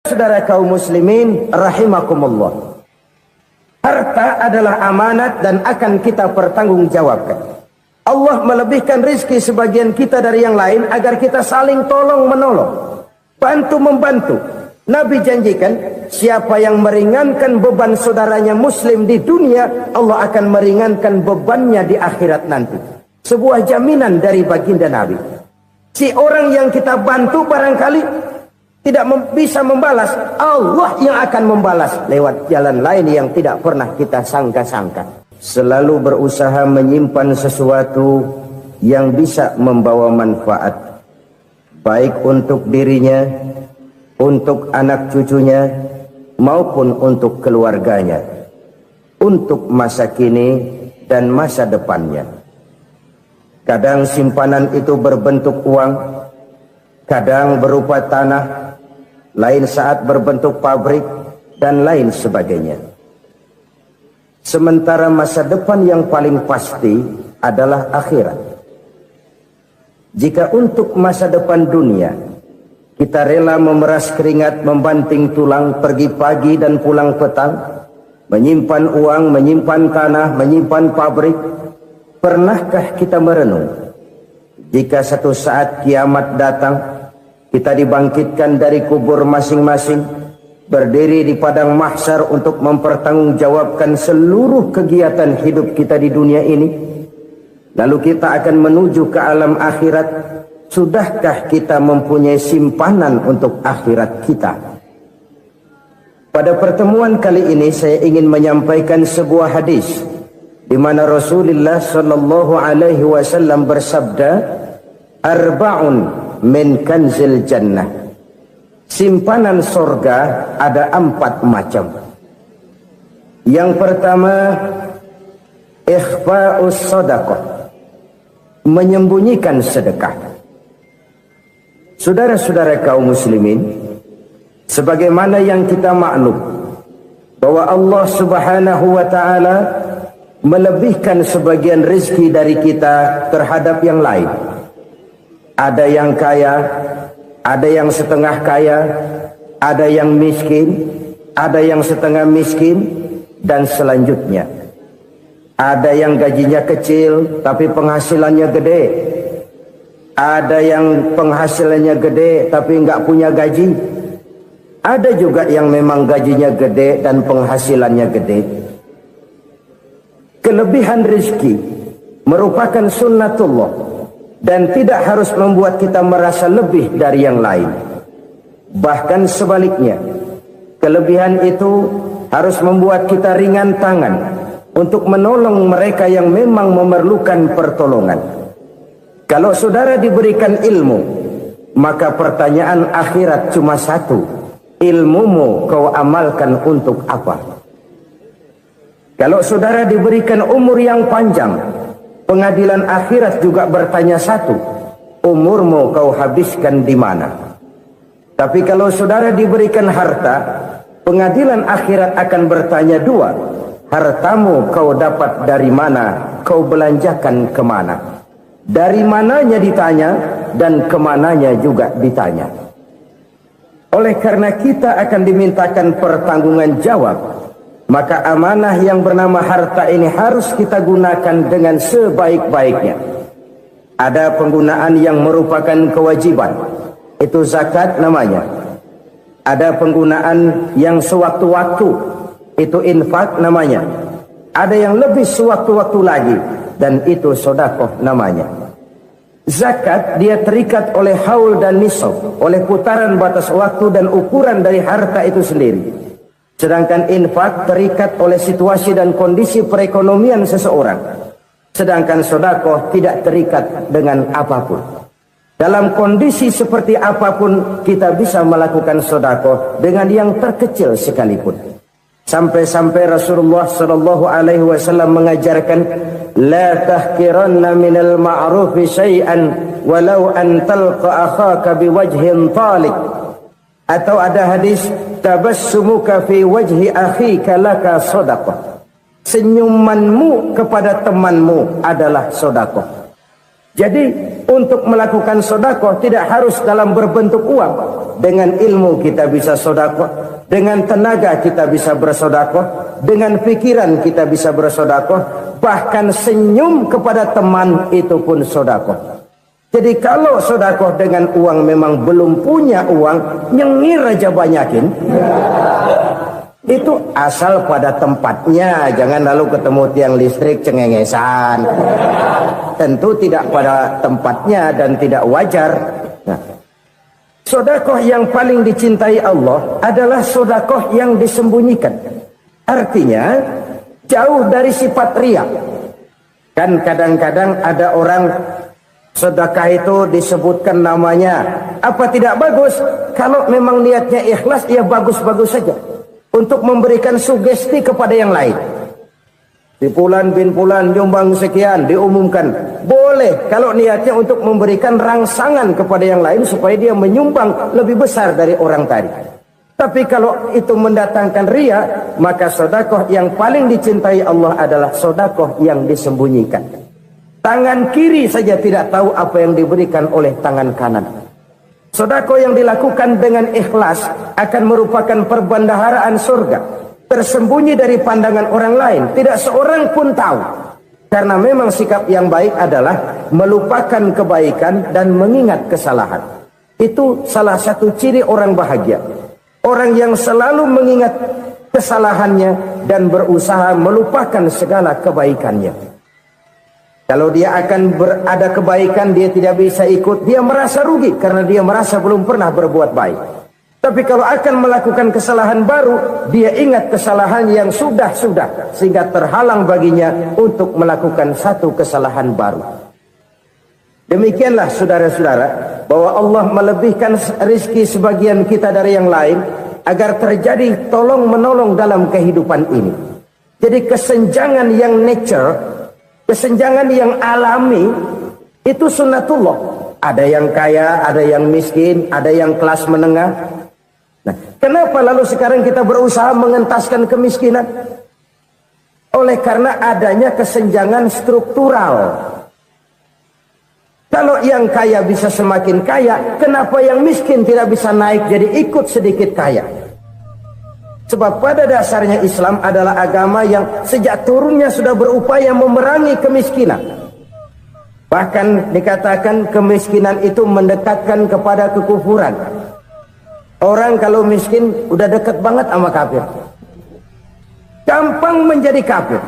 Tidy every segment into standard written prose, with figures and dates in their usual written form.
Saudara kaum muslimin rahimakumullah, harta adalah amanat dan akan kita pertanggungjawabkan. Allah melebihkan rizki sebagian kita dari yang lain agar kita saling tolong menolong, bantu membantu. Nabi janjikan, siapa yang meringankan beban saudaranya muslim di dunia, Allah akan meringankan bebannya di akhirat nanti. Sebuah jaminan dari baginda Nabi. Si orang yang kita bantu barangkali tidak bisa membalas, Allah yang akan membalas lewat jalan lain yang tidak pernah kita sangka-sangka. Selalu berusaha menyimpan sesuatu yang bisa membawa manfaat, baik untuk dirinya, untuk anak cucunya, maupun untuk keluarganya, untuk masa kini dan masa depannya. Kadang simpanan itu berbentuk uang, kadang berupa tanah, lain saat berbentuk pabrik, dan lain sebagainya. Sementara masa depan yang paling pasti adalah akhirat. Jika untuk masa depan dunia kita rela memeras keringat, membanting tulang, pergi pagi dan pulang petang, menyimpan uang, menyimpan tanah, menyimpan pabrik, pernahkah kita merenung jika satu saat kiamat datang, kita dibangkitkan dari kubur masing-masing, berdiri di padang mahsyar untuk mempertanggungjawabkan seluruh kegiatan hidup kita di dunia ini, lalu kita akan menuju ke alam akhirat. Sudahkah kita mempunyai simpanan untuk akhirat kita? Pada pertemuan kali ini saya ingin menyampaikan sebuah hadis di mana Rasulullah sallallahu alaihi wasallam bersabda, "Arba'un min kanzil jannah." Simpanan sorga ada 4 macam. Yang pertama, ikhfa'us sadaqah, menyembunyikan sedekah. Saudara-saudara kaum muslimin, sebagaimana yang kita maklum bahwa Allah Subhanahu wa taala melebihkan sebagian rezeki dari kita terhadap yang lain. Ada yang kaya, ada yang setengah kaya, ada yang miskin, ada yang setengah miskin, dan selanjutnya. Ada yang gajinya kecil tapi penghasilannya gede. Ada yang penghasilannya gede tapi nggak punya gaji. Ada juga yang memang gajinya gede dan penghasilannya gede. Kelebihan rezeki merupakan sunnatullah dan tidak harus membuat kita merasa lebih dari yang lain. Bahkan sebaliknya, kelebihan itu harus membuat kita ringan tangan untuk menolong mereka yang memang memerlukan pertolongan. Kalau saudara diberikan ilmu, maka pertanyaan akhirat cuma satu: ilmumu kau amalkan untuk apa? Kalau saudara diberikan umur yang panjang, pengadilan akhirat juga bertanya satu: umurmu kau habiskan di mana? Tapi kalau saudara diberikan harta, pengadilan akhirat akan bertanya dua: hartamu kau dapat dari mana? Kau belanjakan kemana? Dari mananya ditanya, dan kemananya juga ditanya. Oleh karena kita akan dimintakan pertanggungan jawab, maka amanah yang bernama harta ini harus kita gunakan dengan sebaik-baiknya. Ada penggunaan yang merupakan kewajiban, itu zakat namanya. Ada penggunaan yang sewaktu-waktu, itu infak namanya. Ada yang lebih sewaktu-waktu lagi, dan itu sedekah namanya. Zakat dia terikat oleh haul dan nisab, oleh putaran batas waktu dan ukuran dari harta itu sendiri. Sedangkan infak terikat oleh situasi dan kondisi perekonomian seseorang. Sedangkan sedekah tidak terikat dengan apapun. Dalam kondisi seperti apapun kita bisa melakukan sedekah dengan yang terkecil sekalipun. Sampai-sampai Rasulullah sallallahu alaihi wasallam mengajarkan, la tahkiranna minal ma'rufi syai'an walau an talqa akhaka biwajhin talik. Atau ada hadis, tabassumuka fi wajhi akhika laka sedekah. Senyumanmu kepada temanmu adalah sedekah. Jadi untuk melakukan sedekah tidak harus dalam berbentuk uang. Dengan ilmu kita bisa sedekah, dengan tenaga kita bisa bersedekah, dengan pikiran kita bisa bersedekah, bahkan senyum kepada teman itu pun sedekah. Jadi kalau sedekah dengan uang memang belum punya uang, nyengir aja banyakin. Itu asal pada tempatnya, jangan lalu ketemu tiang listrik cengengesan. Tentu tidak pada tempatnya dan tidak wajar. Nah, sedekah yang paling dicintai Allah adalah sedekah yang disembunyikan. Artinya jauh dari sifat riya. Kan kadang-kadang ada orang sedekah itu disebutkan namanya. Apa tidak bagus? Kalau memang niatnya ikhlas, ya bagus-bagus saja. Untuk memberikan sugesti kepada yang lain. Di Fulan bin Fulan nyumbang sekian, diumumkan. Boleh kalau niatnya untuk memberikan rangsangan kepada yang lain supaya dia menyumbang lebih besar dari orang tadi. Tapi kalau itu mendatangkan riya, maka sedekah yang paling dicintai Allah adalah sedekah yang disembunyikan. Tangan kiri saja tidak tahu apa yang diberikan oleh tangan kanan. Sedekah yang dilakukan dengan ikhlas akan merupakan perbendaharaan surga, tersembunyi dari pandangan orang lain, tidak seorang pun tahu. Karena memang sikap yang baik adalah melupakan kebaikan dan mengingat kesalahan. Itu salah satu ciri orang bahagia. Orang yang selalu mengingat kesalahannya dan berusaha melupakan segala kebaikannya. Kalau dia akan ada kebaikan, dia tidak bisa ikut, dia merasa rugi karena dia merasa belum pernah berbuat baik. Tapi kalau akan melakukan kesalahan baru, dia ingat kesalahan yang sudah-sudah, sehingga terhalang baginya untuk melakukan satu kesalahan baru. Demikianlah saudara-saudara, bahwa Allah melebihkan rizki sebagian kita dari yang lain, agar terjadi tolong-menolong dalam kehidupan ini. Jadi kesenjangan yang nature, kesenjangan yang alami, itu sunnatullah. Ada yang kaya, ada yang miskin, ada yang kelas menengah. Nah, kenapa lalu sekarang kita berusaha mengentaskan kemiskinan? Oleh karena adanya kesenjangan struktural. Kalau yang kaya bisa semakin kaya, kenapa yang miskin tidak bisa naik jadi ikut sedikit kaya? Sebab pada dasarnya Islam adalah agama yang sejak turunnya sudah berupaya memerangi kemiskinan. Bahkan dikatakan kemiskinan itu mendekatkan kepada kekufuran. Orang kalau miskin udah dekat banget sama kafir. Gampang menjadi kafir.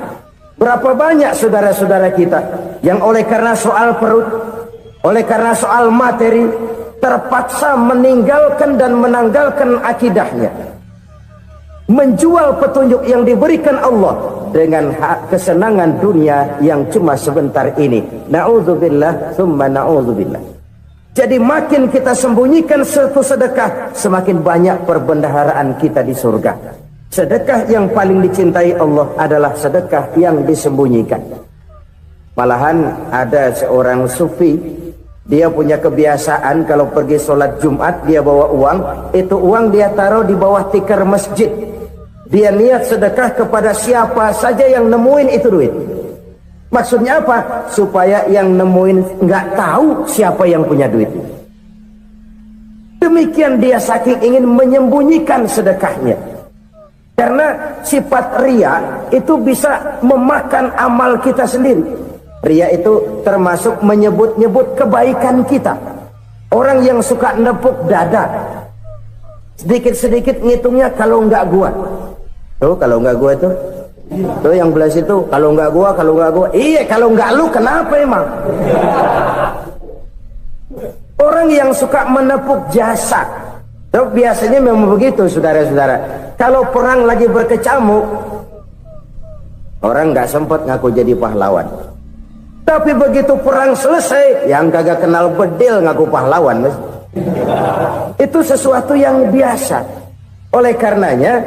Berapa banyak saudara-saudara kita yang oleh karena soal perut, oleh karena soal materi, terpaksa meninggalkan dan menanggalkan akidahnya. Menjual petunjuk yang diberikan Allah dengan kesenangan dunia yang cuma sebentar ini. Na'udzubillah, summa na'udzubillah. Jadi makin kita sembunyikan satu sedekah, semakin banyak perbendaharaan kita di surga. Sedekah yang paling dicintai Allah adalah sedekah yang disembunyikan. Malahan ada seorang sufi, dia punya kebiasaan kalau pergi sholat Jumat dia bawa uang, itu uang dia taruh di bawah tikar masjid. Dia niat sedekah kepada siapa saja yang nemuin itu duit. Maksudnya apa? Supaya yang nemuin nggak tahu siapa yang punya duit. Demikian dia saking ingin menyembunyikan sedekahnya. Karena sifat riya itu bisa memakan amal kita sendiri. Riya itu termasuk menyebut-nyebut kebaikan kita. Orang yang suka nepuk dada, sedikit-sedikit ngitungnya kalau nggak gua. Tuh kalau nggak gua tuh yang belas itu kalau nggak gua. Iya kalau nggak lu kenapa emang? Orang yang suka menepuk jasa, tuh biasanya memang begitu saudara-saudara. Kalau perang lagi berkecamuk, orang nggak sempat ngaku jadi pahlawan. Tapi begitu perang selesai, yang kagak kenal bedil ngaku pahlawan. Itu sesuatu yang biasa. Oleh karenanya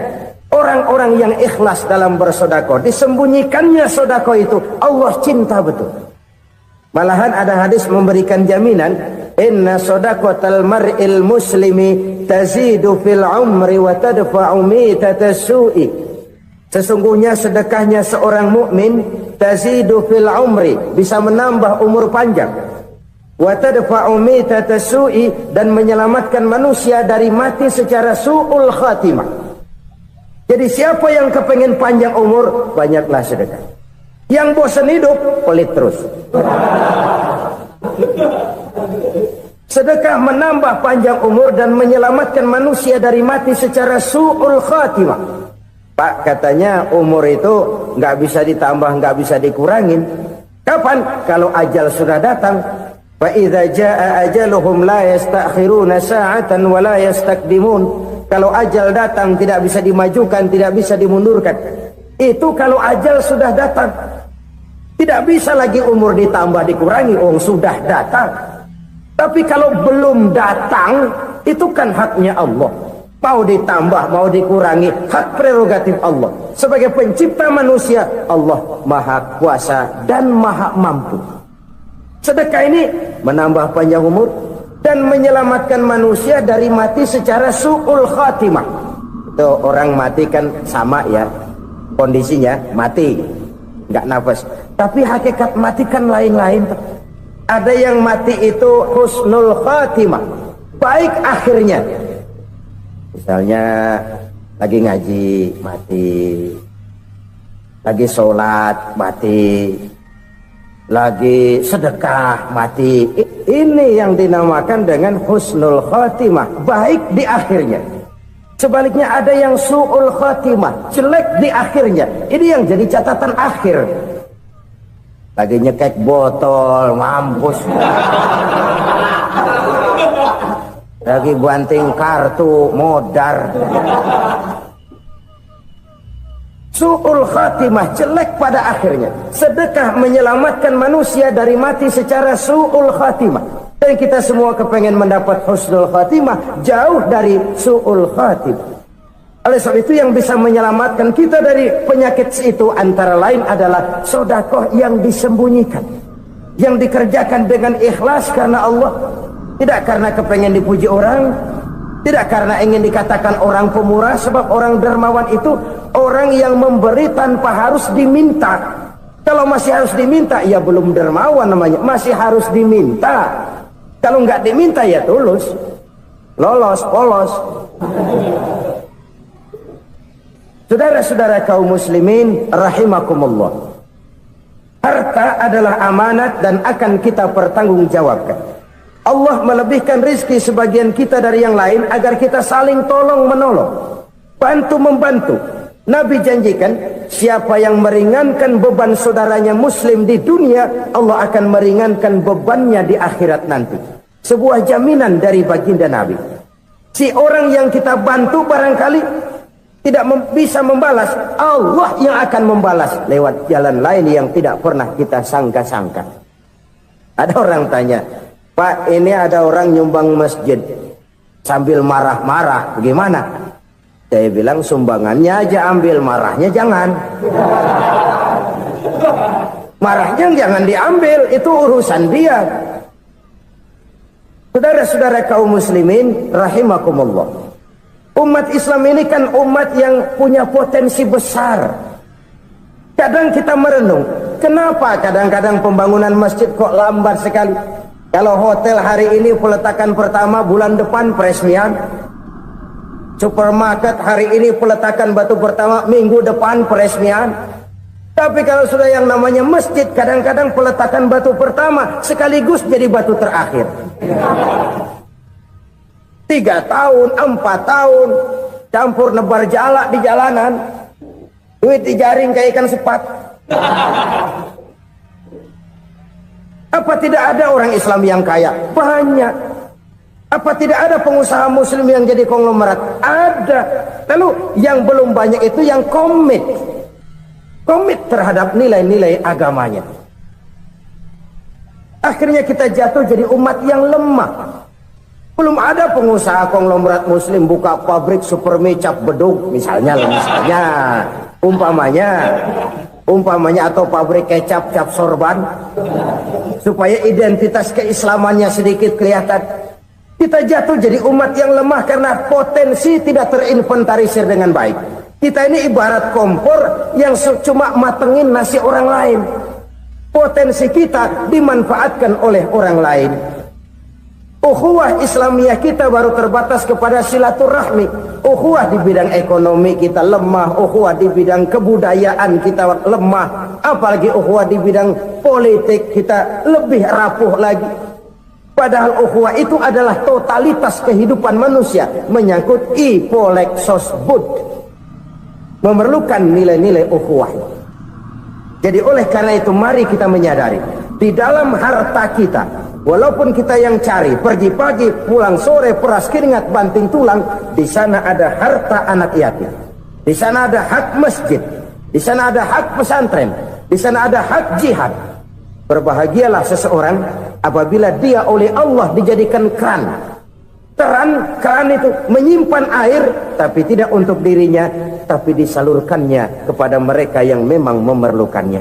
orang-orang yang ikhlas dalam bersedekah, disembunyikannya sedekah itu Allah cinta betul. Malahan ada hadis memberikan jaminan, inna sadaqatal mar'il muslimi tazidu fil umri wa tadfa'u mitatas su'i. Sesungguhnya sedekahnya seorang mukmin tazidu fil umri, bisa menambah umur panjang, wa tadfa'u mitata su'i, dan menyelamatkan manusia dari mati secara su'ul khatimah. Jadi siapa yang kepengen panjang umur, banyaklah sedekah. Yang bosan hidup, pelit terus. Sedekah menambah panjang umur dan menyelamatkan manusia dari mati secara su'ul khatimah. Pak, katanya umur itu nggak bisa ditambah, nggak bisa dikurangin. Kapan? Kalau ajal sudah datang. Fa idza jaa ajaluhum la yastakhiruna sa'atan wa la yastaqdimun. Kalau ajal datang tidak bisa dimajukan, tidak bisa dimundurkan. Itu kalau ajal sudah datang. Tidak bisa lagi umur ditambah dikurangi, sudah datang. Tapi kalau belum datang, itu kan haknya Allah. Mau ditambah, mau dikurangi, hak prerogatif Allah. Sebagai pencipta manusia, Allah maha kuasa dan maha mampu. Sedekah ini menambah panjang umur dan menyelamatkan manusia dari mati secara su'ul khatimah. Itu orang mati kan sama ya, kondisinya mati, nggak nafas. Tapi hakikat mati kan lain-lain. Ada yang mati itu husnul khatimah, baik akhirnya. Misalnya lagi ngaji mati, lagi sholat mati, lagi sedekah mati. Ini yang dinamakan dengan husnul khatimah, baik di akhirnya. Sebaliknya ada yang su'ul khatimah, jelek di akhirnya. Ini yang jadi catatan akhir. Lagi nyekek botol, mampus. Lagi banting kartu, modar. Su'ul khatimah, jelek pada akhirnya. Sedekah menyelamatkan manusia dari mati secara su'ul khatimah. Dan kita semua kepengen mendapat husnul khatimah, jauh dari su'ul khatimah. Oleh sebab itu yang bisa menyelamatkan kita dari penyakit itu antara lain adalah sedekah yang disembunyikan, yang dikerjakan dengan ikhlas karena Allah. Tidak karena kepengen dipuji orang, tidak karena ingin dikatakan orang pemurah. Sebab orang dermawan itu orang yang memberi tanpa harus diminta. Kalau masih harus diminta, ya belum dermawan namanya. Masih harus diminta. Kalau nggak diminta ya tulus, lolos, polos. Saudara-saudara kaum muslimin rahimakumullah, harta adalah amanat dan akan kita pertanggungjawabkan. Allah melebihkan rizki sebagian kita dari yang lain agar kita saling tolong menolong, bantu membantu. Nabi janjikan siapa yang meringankan beban saudaranya muslim di dunia, Allah akan meringankan bebannya di akhirat nanti. Sebuah jaminan dari baginda Nabi. Si orang yang kita bantu barangkali tidak bisa membalas, Allah yang akan membalas lewat jalan lain yang tidak pernah kita sangka-sangka. Ada orang tanya, Pak, ini ada orang nyumbang masjid sambil marah-marah, gimana? Saya bilang sumbangannya aja ambil, marahnya jangan. Marahnya jangan diambil, itu urusan dia. Saudara-saudara kaum muslimin rahimakumullah, umat Islam ini kan umat yang punya potensi besar. Kadang kita merenung, kenapa kadang-kadang pembangunan masjid kok lambat sekali? Kalau hotel hari ini peletakan pertama, bulan depan peresmian. Supermarket hari ini peletakan batu pertama, minggu depan peresmian. Tapi kalau sudah yang namanya masjid, kadang-kadang peletakan batu pertama sekaligus jadi batu terakhir. 3 tahun, 4 tahun, campur nebar jalak di jalanan, duit dijaring kayak ikan sepat. Apa tidak ada orang Islam yang kaya? Banyak. Apa tidak ada pengusaha muslim yang jadi konglomerat? Ada. Lalu yang belum banyak itu yang komit terhadap nilai-nilai agamanya. Akhirnya kita jatuh jadi umat yang lemah. Belum ada pengusaha konglomerat muslim buka pabrik supermi cap bedug misalnya umpamanya atau pabrik kecap cap sorban supaya identitas keislamannya sedikit kelihatan. Kita jatuh jadi umat yang lemah karena potensi tidak terinventarisir dengan baik. Kita ini ibarat kompor yang cuma matengin nasi orang lain. potensi kita dimanfaatkan oleh orang lain. Ukhuwah Islamiyah kita baru terbatas kepada silaturahmi. Ukhuwah di bidang ekonomi kita lemah, ukhuwah di bidang kebudayaan kita lemah, apalagi ukhuwah di bidang politik kita lebih rapuh lagi. Padahal ukhuwah itu adalah totalitas kehidupan manusia, menyangkut ipolek sosbud, memerlukan nilai-nilai ukhuwah. Jadi oleh karena itu mari kita menyadari di dalam harta kita, walaupun kita yang cari pergi pagi pulang sore peras keringat banting tulang, di sana ada harta anak yatim, di sana ada hak masjid, di sana ada hak pesantren, di sana ada hak jihad. Berbahagialah seseorang apabila dia oleh Allah dijadikan keran. Keran itu menyimpan air, tapi tidak untuk dirinya, tapi disalurkannya kepada mereka yang memang memerlukannya.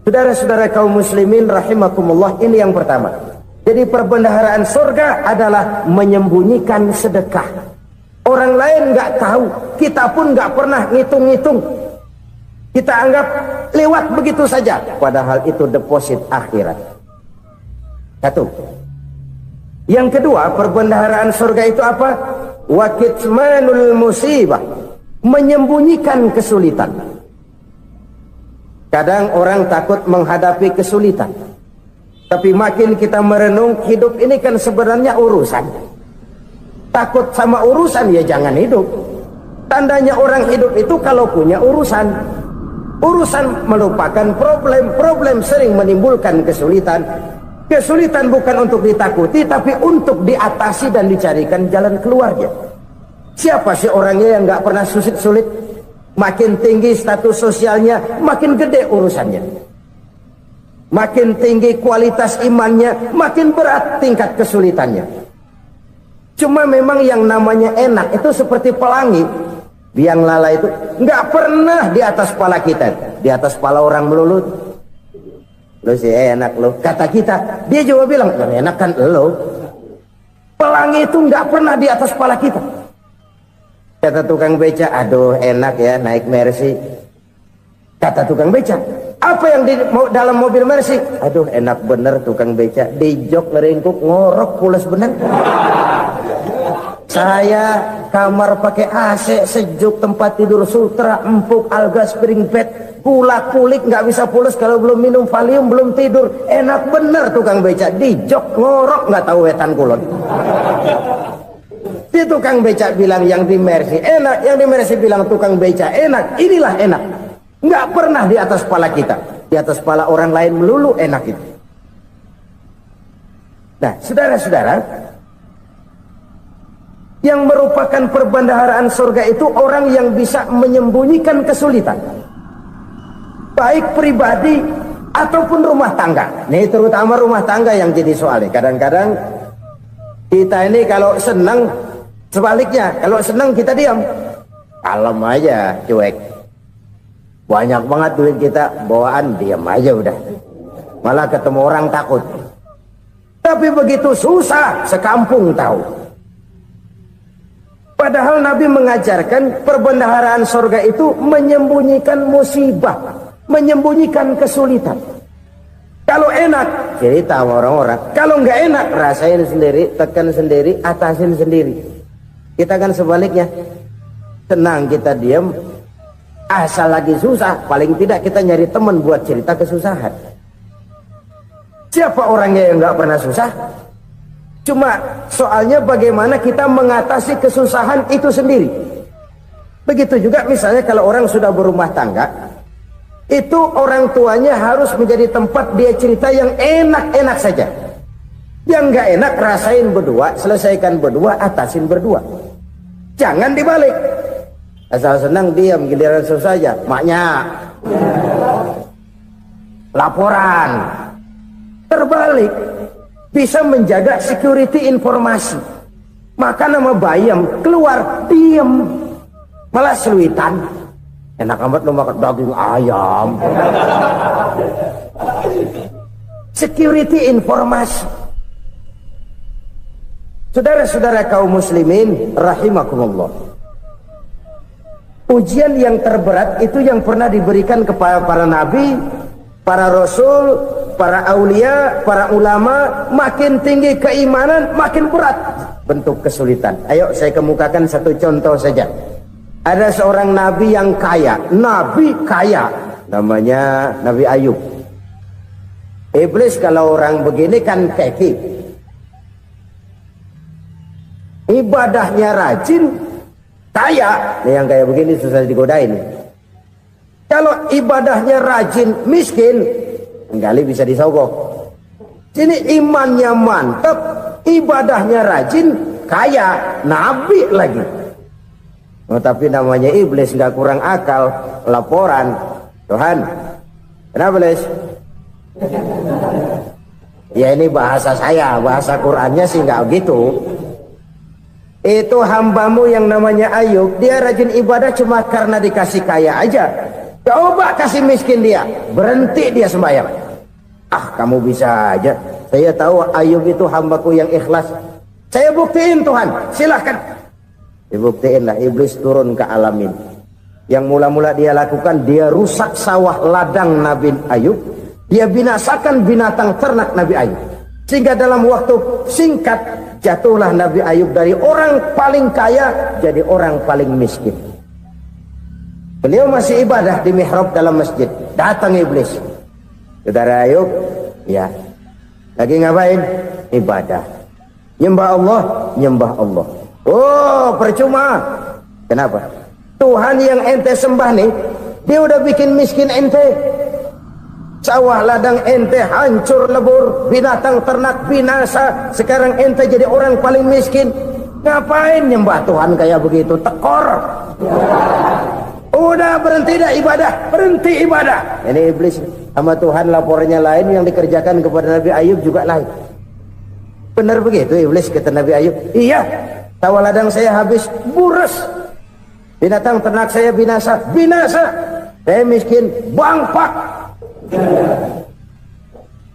Saudara-saudara kaum muslimin rahimakumullah, ini yang pertama. Jadi perbendaharaan surga adalah menyembunyikan sedekah. Orang lain nggak tahu, kita pun nggak pernah ngitung-ngitung. Kita anggap lewat begitu saja, padahal itu deposit akhirat. Satu. Yang kedua, perbendaharaan surga itu apa? Wa kitmanul musibah, menyembunyikan kesulitan. Kadang orang takut menghadapi kesulitan, tapi makin kita merenung, hidup ini kan sebenarnya urusan. Takut sama urusan ya jangan hidup. Tandanya orang hidup itu kalau punya urusan. Urusan melupakan problem, problem sering menimbulkan kesulitan. Kesulitan bukan untuk ditakuti, tapi untuk diatasi dan dicarikan jalan keluarnya. Siapa sih orangnya yang nggak pernah sulit-sulit? Makin tinggi status sosialnya, makin gede urusannya. Makin tinggi kualitas imannya, makin berat tingkat kesulitannya. Cuma memang yang namanya enak itu seperti pelangi. Biang lala itu nggak pernah di atas kepala kita, di atas kepala orang melulu. Lo sih enak lo, kata kita. Dia juga bilang yang enak kan lo. Pelangi itu nggak pernah di atas kepala kita. Kata tukang beca, aduh enak ya naik Mercy. Kata tukang beca, apa yang di dalam mobil Mercy? Aduh enak bener tukang beca, di jok ngeringkuk ngorok pules bener. Saya kamar pakai AC sejuk, tempat tidur sutra empuk, alga spring bed, kulak kulik nggak bisa pules kalau belum minum Valium, belum tidur. Enak bener tukang beca, di jok ngorok nggak tahu wetan kulon. Si tukang beca bilang yang di Mercy enak, yang di Mercy bilang tukang beca enak. Inilah enak, nggak pernah di atas kepala kita, di atas kepala orang lain melulu enak itu. Nah saudara-saudara, yang merupakan perbendaharaan surga itu orang yang bisa menyembunyikan kesulitan, baik pribadi ataupun rumah tangga. Nih terutama rumah tangga yang jadi soalnya. Kadang-kadang kita ini kalau senang, sebaliknya kalau senang kita diam, kalem aja, cuek. Banyak banget duit kita bawaan, diam aja udah. Malah ketemu orang takut. Tapi begitu susah, sekampung tahu. Padahal Nabi mengajarkan perbendaharaan surga itu menyembunyikan musibah, menyembunyikan kesulitan. Kalau enak, cerita sama orang-orang. Kalau nggak enak, rasain sendiri, tekan sendiri, atasin sendiri. Kita kan sebaliknya, senang kita diam, asal lagi susah, paling tidak kita nyari teman buat cerita kesusahan. Siapa orangnya yang nggak pernah susah? Cuma soalnya bagaimana kita mengatasi kesusahan itu sendiri. Begitu juga misalnya kalau orang sudah berumah tangga, itu orang tuanya harus menjadi tempat dia cerita yang enak-enak saja. Yang nggak enak rasain berdua, selesaikan berdua, atasin berdua. Jangan dibalik. Asal senang diam, giliran susah saja. Maknya laporan. Terbalik. Bisa menjaga security informasi. Maka nama bayam keluar diem, malah seluitan. Enak amat lo makan daging ayam. Security informasi. Saudara-saudara kaum muslimin rahimakumullah, ujian yang terberat itu yang pernah diberikan kepada para nabi para rasul, para aulia, para ulama, makin tinggi keimanan, makin berat bentuk kesulitan. Ayo saya kemukakan satu contoh saja. Ada seorang nabi yang kaya, nabi kaya, namanya Nabi Ayub. Iblis kalau orang begini kan keki, ibadahnya rajin, kaya. Nih yang kayak begini susah digodain. Kalau ibadahnya rajin, miskin, kali bisa disogok. Sini imannya mantap, ibadahnya rajin, kaya, nabi lagi. Oh, tapi namanya iblis nggak kurang akal. Laporan, Tuhan, kenapa Les? Ya ini bahasa saya, bahasa Qurannya sih nggak gitu. Itu hambamu yang namanya Ayub, dia rajin ibadah cuma karena dikasih kaya aja. Coba kasih miskin dia, berhenti dia sembahyang. Ah, kamu bisa aja. Saya tahu Ayub itu hambaku yang ikhlas. Saya buktiin Tuhan, silahkan. Dibuktiin lah, iblis turun ke alamin. Yang mula-mula dia lakukan, dia rusak sawah ladang Nabi Ayub. Dia binasakan binatang ternak Nabi Ayub. Sehingga dalam waktu singkat, jatuhlah Nabi Ayub dari orang paling kaya jadi orang paling miskin. Beliau masih ibadah di mihrab dalam masjid. Datang iblis. Saudara Ayub, ya, lagi ngapain? Ibadah. Nyembah Allah, nyembah Allah. Oh, percuma. Kenapa? Tuhan yang ente sembah nih, dia udah bikin miskin ente. Sawah ladang ente hancur lebur, binatang ternak binasa. Sekarang ente jadi orang paling miskin. Ngapain nyembah Tuhan kayak begitu? Tekor. Udah berhenti dah ibadah, berhenti ibadah. Ini iblis sama Tuhan laporannya lain, yang dikerjakan kepada Nabi Ayub juga lain. Benar begitu iblis, kata Nabi Ayub. Iya, sawah ladang saya habis, buras. Binatang ternak saya binasa, binasa. Saya miskin, bangpak.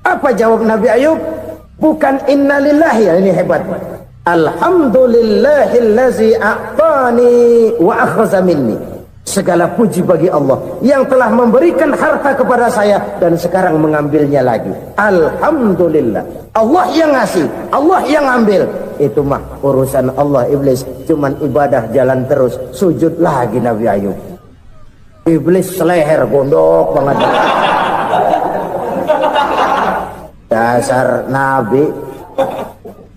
Apa jawab Nabi Ayub? Bukan innalillahi, ya, ini hebat. Alhamdulillahillazi a'tani wa akhadha minni. Segala puji bagi Allah yang telah memberikan harta kepada saya dan sekarang mengambilnya lagi. Alhamdulillah. Allah yang ngasih, Allah yang ambil. Itu mah urusan Allah. Iblis cuman ibadah jalan terus, sujud lagi Nabi Ayub. Iblis seleher gondok banget. Dasar Nabi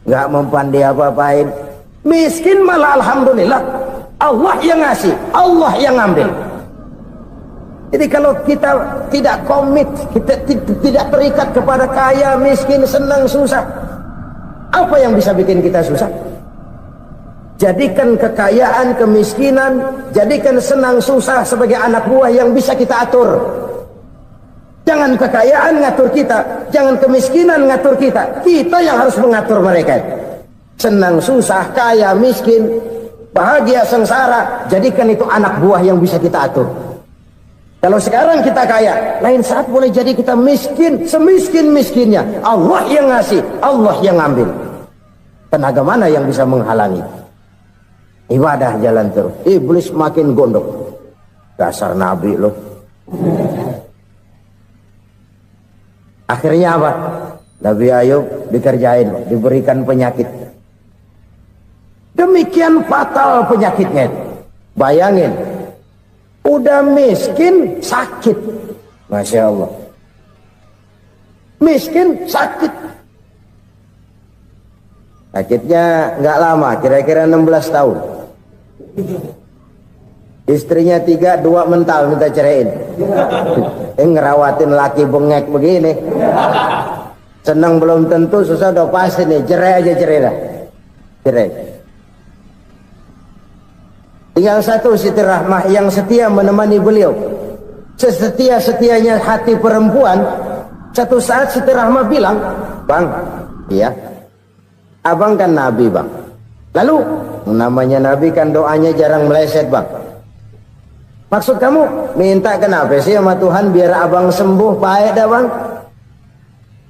nggak mempan dia apa-apain. Miskin malah alhamdulillah. Allah yang ngasih, Allah yang ambil. Jadi kalau kita tidak komit, kita tidak terikat kepada kaya, miskin, senang, susah, apa yang bisa bikin kita susah? Jadikan kekayaan, kemiskinan, jadikan senang, susah sebagai anak buah yang bisa kita atur. Jangan kekayaan ngatur kita, jangan kemiskinan ngatur kita. Kita yang harus mengatur mereka. Senang, susah, kaya, miskin, bahagia, sengsara, jadikan itu anak buah yang bisa kita atur. Kalau sekarang kita kaya, lain saat boleh jadi kita miskin, semiskin-miskinnya. Allah yang ngasih, Allah yang ambil. Tenaga mana yang bisa menghalangi? Ibadah jalan terus. Iblis makin gondok. Dasar Nabi loh. Akhirnya apa? Nabi Ayub dikerjain, diberikan penyakit. Demikian fatal penyakitnya. Bayangin, udah miskin sakit. Masya Allah. Miskin sakit. Sakitnya nggak lama, kira-kira 16 tahun. Istrinya 3, 2 mental minta ceraiin. Ngerawatin laki bengek begini. Senang belum tentu, susah udah pasti nih. Cerai aja, cerai dah. Cerai. Tinggal satu Siti Rahmah yang setia menemani beliau. Sesetia-setianya hati perempuan. Satu saat Siti Rahmah bilang, "Bang, iya, abang kan Nabi, Bang. Lalu, namanya Nabi kan doanya jarang meleset, Bang. Maksud kamu minta kenapa sih sama Tuhan biar abang sembuh baik dah, Bang?"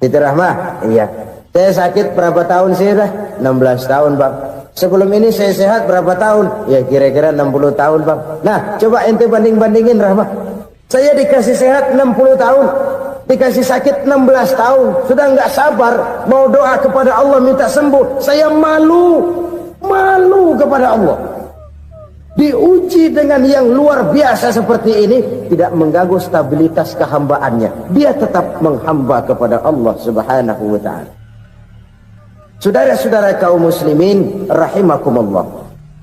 Siti Rahmah, iya. Saya sakit berapa tahun sih dah? 16 tahun, Bang. Sebelum ini saya sehat berapa tahun? Ya kira-kira 60 tahun, Bang. Nah, coba ente banding-bandingin, Rahmah. Saya dikasih sehat 60 tahun. dikasih sakit 16 tahun, sudah nggak sabar mau doa kepada Allah minta sembuh. Saya malu kepada Allah. Diuji dengan yang luar biasa seperti ini, tidak mengganggu stabilitas kehambaannya. Dia tetap menghamba kepada Allah Subhanahu wa ta'ala. Saudara-saudara kaum muslimin rahimakumullah,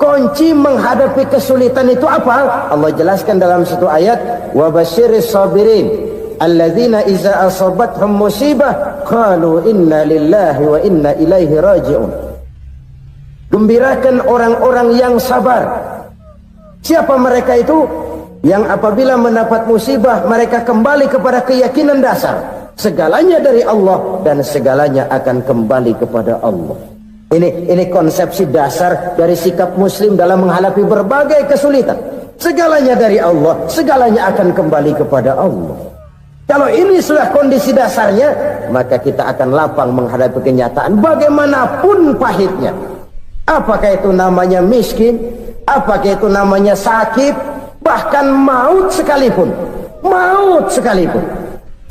kunci menghadapi kesulitan itu apa? Allah jelaskan dalam satu ayat, wa basyiris sabirin alladzina iza asabathum musibah qalu inna lillahi wa inna ilaihi raji'un. Gembirakan orang-orang yang sabar. Siapa mereka itu? Yang apabila mendapat musibah mereka kembali kepada keyakinan dasar, segalanya dari Allah dan segalanya akan kembali kepada Allah. Ini konsepsi dasar dari sikap muslim dalam menghadapi berbagai kesulitan. Segalanya dari Allah, segalanya akan kembali kepada Allah. Kalau ini sudah kondisi dasarnya, maka kita akan lapang menghadapi kenyataan bagaimanapun pahitnya. Apakah itu namanya miskin, apakah itu namanya sakit, bahkan maut sekalipun.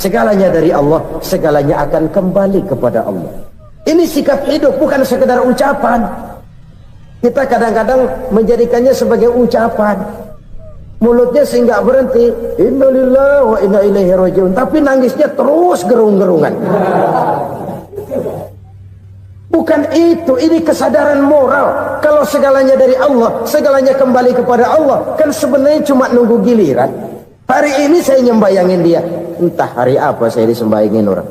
Segalanya dari Allah, segalanya akan kembali kepada Allah. Ini sikap hidup, bukan sekedar ucapan. Kita kadang-kadang menjadikannya sebagai ucapan. Mulutnya sih nggak berhenti, innalillahi wa inna ilaihi raji'un, tapi nangisnya terus gerung-gerungan. Bukan itu, ini kesadaran moral. Kalau segalanya dari Allah, segalanya kembali kepada Allah, kan sebenarnya cuma nunggu giliran. Hari ini saya nyembayangin dia, entah hari apa saya disembayangin orang.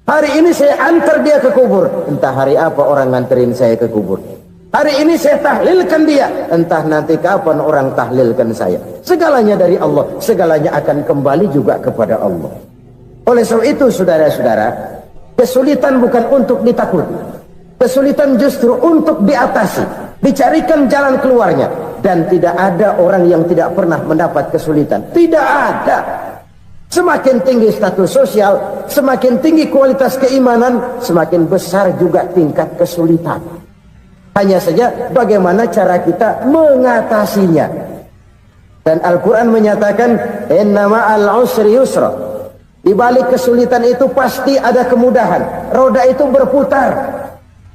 Hari ini saya antar dia ke kubur, entah hari apa orang nganterin saya ke kubur. Hari ini saya tahlilkan dia, entah nanti kapan orang tahlilkan saya. Segalanya dari Allah, segalanya akan kembali juga kepada Allah. Oleh sebab itu saudara-saudara, kesulitan bukan untuk ditakuti. Kesulitan justru untuk diatasi, dicarikan jalan keluarnya. Dan tidak ada orang yang tidak pernah mendapat kesulitan. Tidak ada. Semakin tinggi status sosial, semakin tinggi kualitas keimanan, semakin besar juga tingkat kesulitan. Hanya saja bagaimana cara kita mengatasinya. Dan Al-Quran menyatakan, inna ma'al usri yusra. Di balik kesulitan itu pasti ada kemudahan. Roda itu berputar.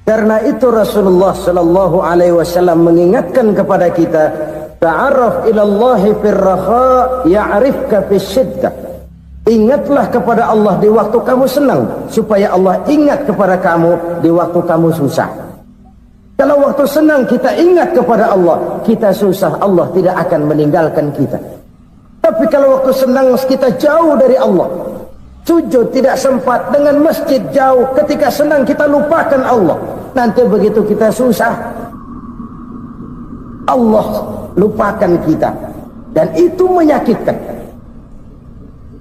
Karena itu Rasulullah sallallahu alaihi wasallam mengingatkan kepada kita, ta'arraf ilallahi fir raha ya'rifka fis syiddah. Ingatlah kepada Allah di waktu kamu senang, supaya Allah ingat kepada kamu di waktu kamu susah. Kalau waktu senang kita ingat kepada Allah, kita susah, Allah tidak akan meninggalkan kita. Tapi kalau waktu senang kita jauh dari Allah, sujud tidak sempat, dengan masjid jauh, ketika senang kita lupakan Allah. Nanti begitu kita susah, Allah lupakan kita. Dan itu menyakitkan.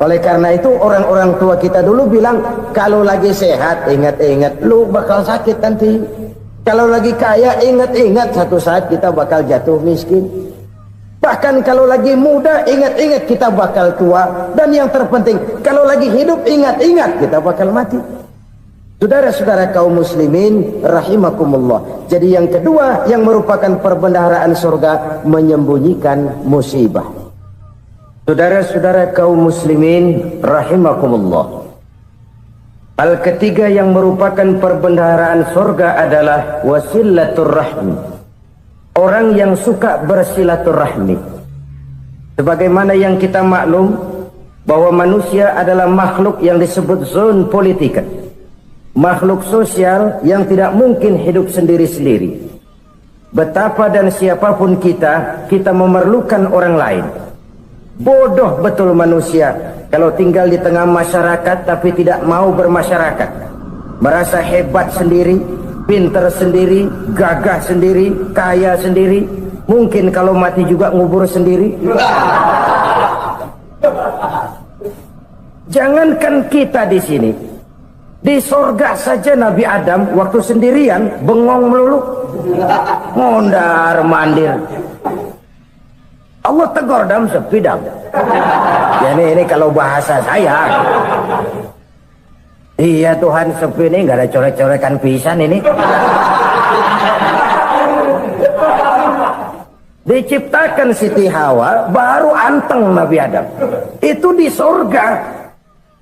Oleh karena itu orang-orang tua kita dulu bilang, kalau lagi sehat ingat-ingat lu bakal sakit nanti. Kalau lagi kaya ingat-ingat satu saat kita bakal jatuh miskin. Bahkan kalau lagi muda ingat-ingat kita bakal tua. Dan yang terpenting, kalau lagi hidup ingat-ingat kita bakal mati. Saudara-saudara kaum muslimin rahimakumullah. Jadi yang kedua yang merupakan perbendaharaan surga, menyembunyikan musibah. Saudara-saudara kaum muslimin rahimakumullah. Hal ketiga yang merupakan perbendaharaan surga adalah wasilatur rahmi. Orang yang suka bersilaturahmi. Sebagaimana yang kita maklum bahwa manusia adalah makhluk yang disebut zon politika. Makhluk sosial yang tidak mungkin hidup sendiri-sendiri. Betapa dan siapapun kita memerlukan orang lain. Bodoh betul manusia kalau tinggal di tengah masyarakat tapi tidak mau bermasyarakat. Merasa hebat sendiri, pintar sendiri, gagah sendiri, kaya sendiri. Mungkin kalau mati juga ngubur sendiri. Jangankan kita di sini, di sorga saja Nabi Adam waktu sendirian bengong melulu, mondar mandir. Allah tegur dam sepi dam. Ya ini kalau bahasa saya. Iya Tuhan, sepi ini nggak ada coret-coretan pisan ini. Diciptakan Siti Hawa baru anteng Nabi Adam. Itu di sorga.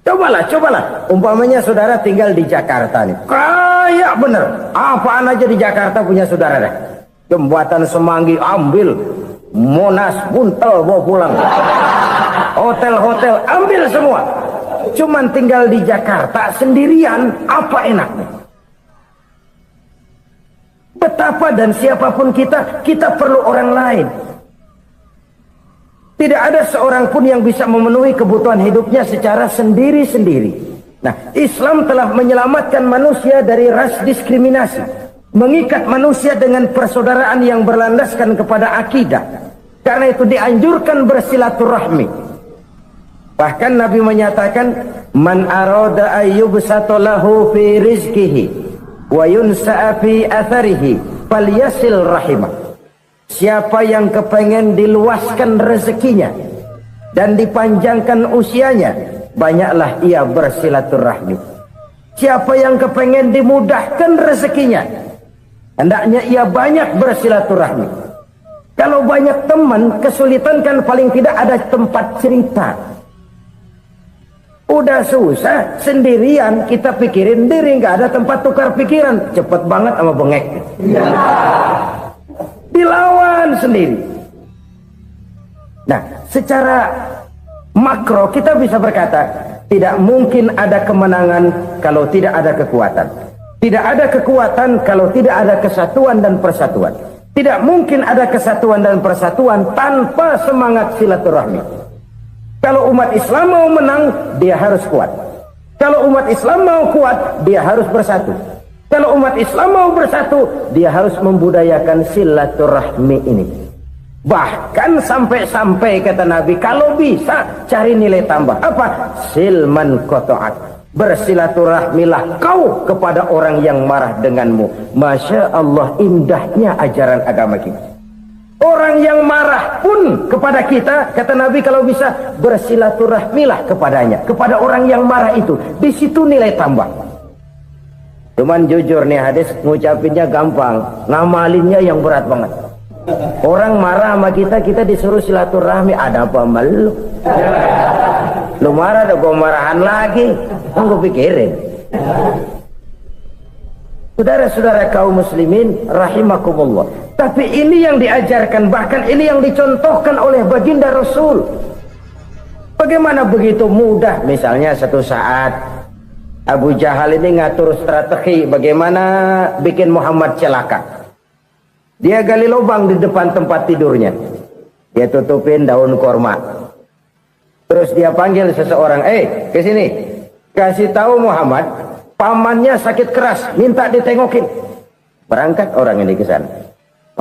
Cobalah. Umpamanya saudara tinggal di Jakarta nih. Kayak bener. Apaan aja di Jakarta punya saudara dah. Jembatan Semanggi ambil. Monas, Buntel bawa pulang. Hotel-hotel ambil semua. Cuman tinggal di Jakarta sendirian, apa enaknya? Betapa dan siapapun kita perlu orang lain. Tidak ada seorang pun yang bisa memenuhi kebutuhan hidupnya secara sendiri-sendiri. Nah, Islam telah menyelamatkan manusia dari ras diskriminasi, mengikat manusia dengan persaudaraan yang berlandaskan kepada akidah. Karena itu dianjurkan bersilaturahmi. Bahkan Nabi menyatakan, man arada ayyubsata lahu fi rizqihi wa yunsa'a fi atharihi falyasil rahimah. Siapa yang kepengen diluaskan rezekinya dan dipanjangkan usianya, banyaklah ia bersilaturahmi. Siapa yang kepengen dimudahkan rezekinya, hendaknya ia banyak bersilaturahmi. Kalau banyak teman, kesulitan kan paling tidak ada tempat cerita. Udah susah, sendirian kita pikirin diri, nggak ada tempat tukar pikiran. Cepet banget sama bengek. Dilawan sendiri. Nah, secara makro kita bisa berkata, tidak mungkin ada kemenangan kalau tidak ada kekuatan. Tidak ada kekuatan kalau tidak ada kesatuan dan persatuan. Tidak mungkin ada kesatuan dan persatuan tanpa semangat silaturahmi. Kalau umat Islam mau menang, dia harus kuat. Kalau umat Islam mau kuat, dia harus bersatu. Kalau umat Islam mau bersatu, dia harus membudayakan silaturahmi ini. Bahkan sampai-sampai kata Nabi, kalau bisa cari nilai tambah. Apa? Silman qata'at. Bersilaturahmilah kau kepada orang yang marah denganmu. Masya Allah, indahnya ajaran agama kita. Orang yang marah pun kepada kita, kata Nabi, kalau bisa bersilaturahmilah kepadanya, kepada orang yang marah itu. Di situ nilai tambah. Cuman jujur nih, hadis ngucapinnya gampang, ngamalinnya yang berat banget. Orang marah sama kita disuruh silaturahmi, ada apa malu? Lu marah, ada gua marahan lagi. Kan gua pikirin. Saudara-saudara kaum muslimin rahimakumullah. Tapi ini yang diajarkan, bahkan ini yang dicontohkan oleh baginda Rasul. Bagaimana begitu mudah, misalnya satu saat Abu Jahal ini ngatur strategi bagaimana bikin Muhammad celaka. Dia gali lubang di depan tempat tidurnya. Dia tutupin daun korma. Terus dia panggil seseorang, ke sini. Kasih tahu Muhammad, pamannya sakit keras, minta ditengokin. Berangkat orang ini ke sana.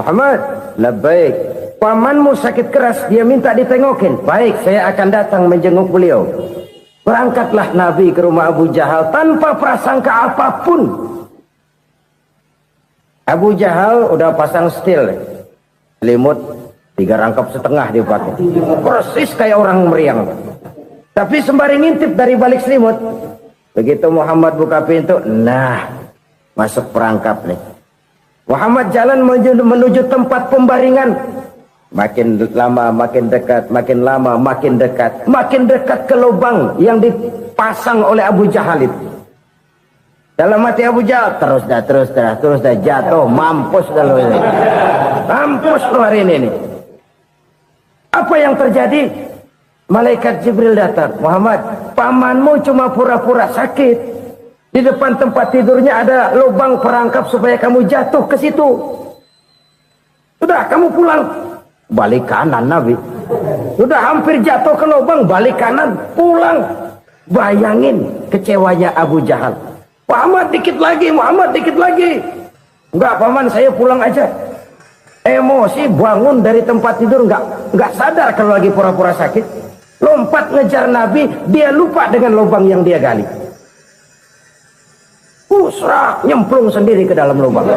Muhammad, labbaik. Pamanmu sakit keras, dia minta ditengokin. Baik, saya akan datang menjenguk beliau. Berangkatlah Nabi ke rumah Abu Jahal tanpa prasangka apapun. Abu Jahal udah pasang stil, selimut 3 rangkap setengah dia pakai, persis kayak orang meriang. Tapi sembari ngintip dari balik selimut, begitu Muhammad buka pintu, nah masuk perangkap nih. Muhammad jalan menuju tempat pembaringan. Makin lama makin dekat, makin lama makin dekat, makin dekat ke lubang yang dipasang oleh Abu Jahal itu. Dalam hati Abu Jahal, terus dah jatuh, mampus dah lo ini. Mampus lo hari ini nih. Apa yang terjadi? Malaikat Jibril datang. Muhammad, pamanmu cuma pura-pura sakit. Di depan tempat tidurnya ada lubang perangkap supaya kamu jatuh ke situ. Sudah, kamu pulang. Balik kanan Nabi. Sudah hampir jatuh ke lubang, balik kanan, pulang. Bayangin kecewanya Abu Jahal. Muhammad dikit lagi, Muhammad dikit lagi. Enggak paman, saya pulang aja. Emosi bangun dari tempat tidur, enggak sadar kalau lagi pura-pura sakit. Lompat ngejar Nabi, dia lupa dengan lubang yang dia gali. Usrah, nyemplung sendiri ke dalam lubang.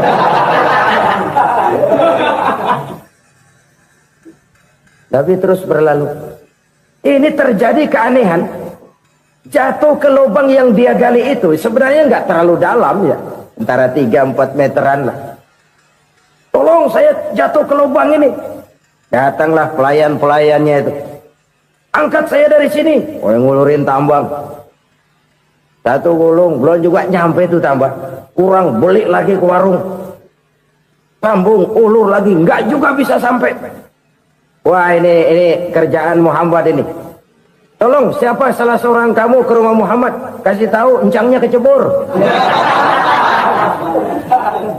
Tapi terus berlalu. Ini terjadi keanehan. Jatuh ke lubang yang dia gali itu sebenarnya nggak terlalu dalam ya, antara 3-4 meteran lah. Tolong saya jatuh ke lubang ini. Datanglah pelayan-pelayannya itu. Angkat saya dari sini. Oh, yang ngulurin tambang. 1 gulung, belum juga nyampe itu tambah. Kurang beli lagi ke warung. Sambung, ulur lagi, enggak juga bisa sampai. Wah ini kerjaan Muhammad ini. Tolong siapa salah seorang kamu ke rumah Muhammad, kasih tahu encangnya kecebur.